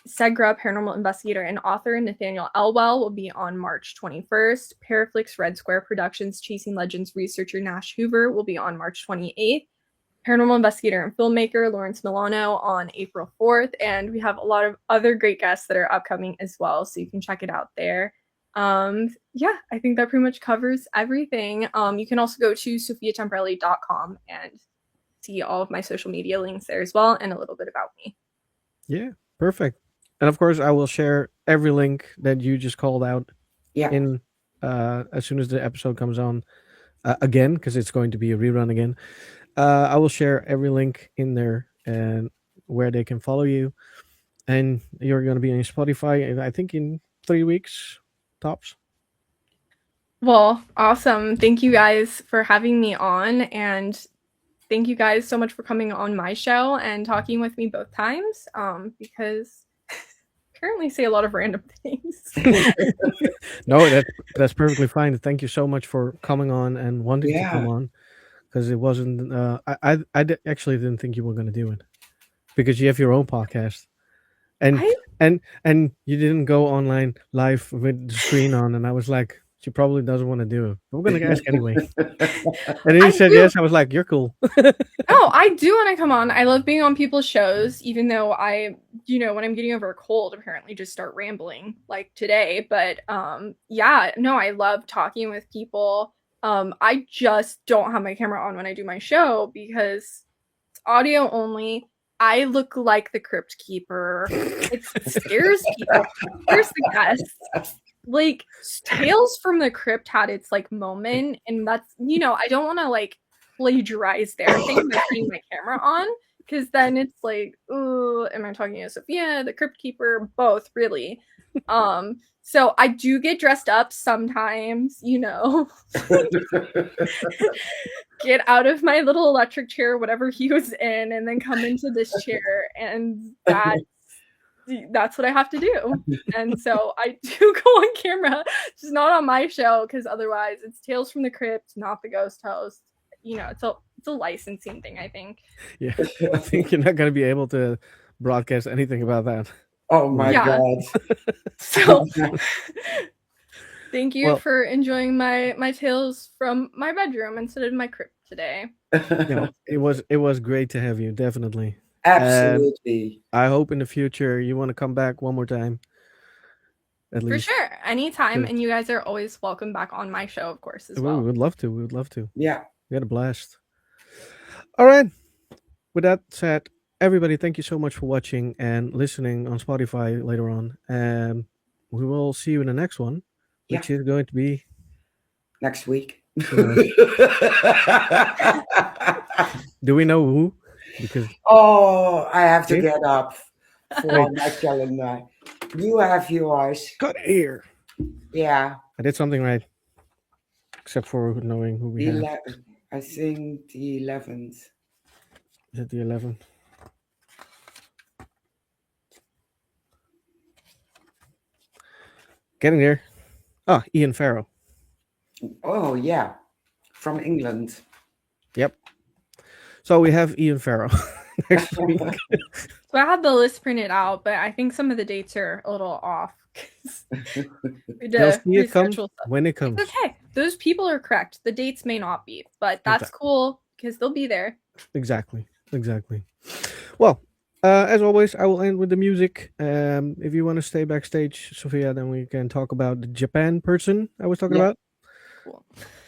Segra, paranormal investigator and author Nathaniel Elwell, will be on March 21st. Paraflix Red Square Productions Chasing Legends researcher Nash Hoover will be on March 28th. Paranormal investigator and filmmaker Lawrence Milano on April 4th. And we have a lot of other great guests that are upcoming as well, so you can check it out there. Yeah, I think that pretty much covers everything. You can also go to sophiatemporelli.com and see all of my social media links there as well, and a little bit about me. Yeah, perfect. And of course, I will share every link that you just called out Yeah. in as soon as the episode comes on again, because it's going to be a rerun again. I will share every link in there and where they can follow you. And you're going to be on Spotify, I think, in 3 weeks tops. Well, awesome. Thank you guys for having me on, and thank you guys so much for coming on my show and talking with me both times. Because I apparently say a lot of random things. No, that's perfectly fine. Thank you so much for coming on and wanting to come Yeah. on, because it wasn't. Actually didn't think you were going to do it, because you have your own podcast, and I and you didn't go online live with the screen on, and I was like, she probably doesn't want to do it. But we're going to ask anyway. And then I you said do. yes. I was like, you're cool. No, I do want to come on. I love being on people's shows, even though when I'm getting over a cold, apparently just start rambling like today. But yeah, no, I love talking with people. I just don't have my camera on when I do my show because it's audio only. I look like the crypt keeper. It scares people. It scares the guests. Like Tales from the Crypt had its like moment, and that's I don't want to like plagiarize their thing by putting my camera on, because then it's like, ooh, am I talking to Sophia, the Crypt Keeper? Both, really. So I do get dressed up sometimes, get out of my little electric chair, whatever he was in, and then come into this chair, and that's what I have to do. And so I do go on camera, just not on my show, because otherwise it's Tales from the Crypt, not the Ghost Host. It's a licensing thing, I think. Yeah, I think you're not going to be able to broadcast anything about that. Oh my Yeah. God. So thank you Well- for enjoying my tales from my bedroom instead of my crypt today. It was great to have you, definitely. Absolutely. I hope in the future you want to come back one more time. At For least. sure. Anytime. Good. And you guys are always welcome back on my show, of course, as We well. would love to. We would love to. Yeah. We had a blast. All right. With that said, everybody, thank you so much for watching and listening on Spotify later on. And we will see you in the next one, which is going to be Next week. Do we know who? Because Oh, I have to Wait. get up for my calendar. You have yours. got here. Yeah. I did something right. Except for knowing who we have. I think the 11th. Is it the 11th? Getting there. Oh, Ian Farrow. Oh, yeah. From England. Yep. So we have Ian Farrow next week. So I had the list printed out, but I think some of the dates are a little off. 'Cause we had They'll to see it come reschedule stuff. when it comes. It's okay. Those people are correct. The dates may not be, but that's cool because they'll be there. Exactly. Well, as always, I will end with the music. If you want to stay backstage, Sophia, then we can talk about the Japan person I was talking about. Cool.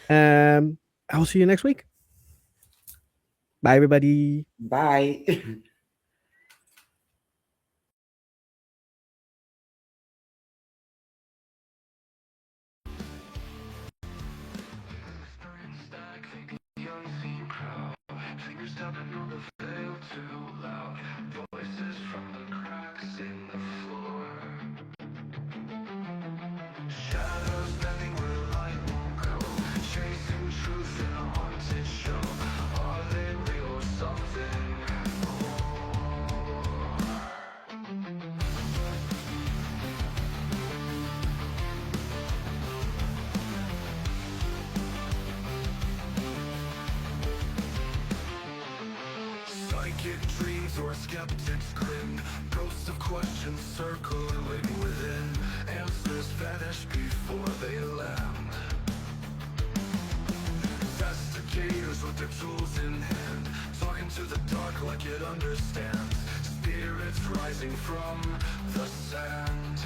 I will see you next week. Bye, everybody. Bye. Fingers tapping on the veil too loud. Voices from the cracks in the floor. Shadows bending where light won't go. Chasing truth in a haunted show. Are they real or something more? Psychic dreams or a skeptic's grin. Ghosts of questions circling within. Answers vanish before they land. Investigators with their tools in hand, talking to the dark like it understands. Spirits rising from the sand.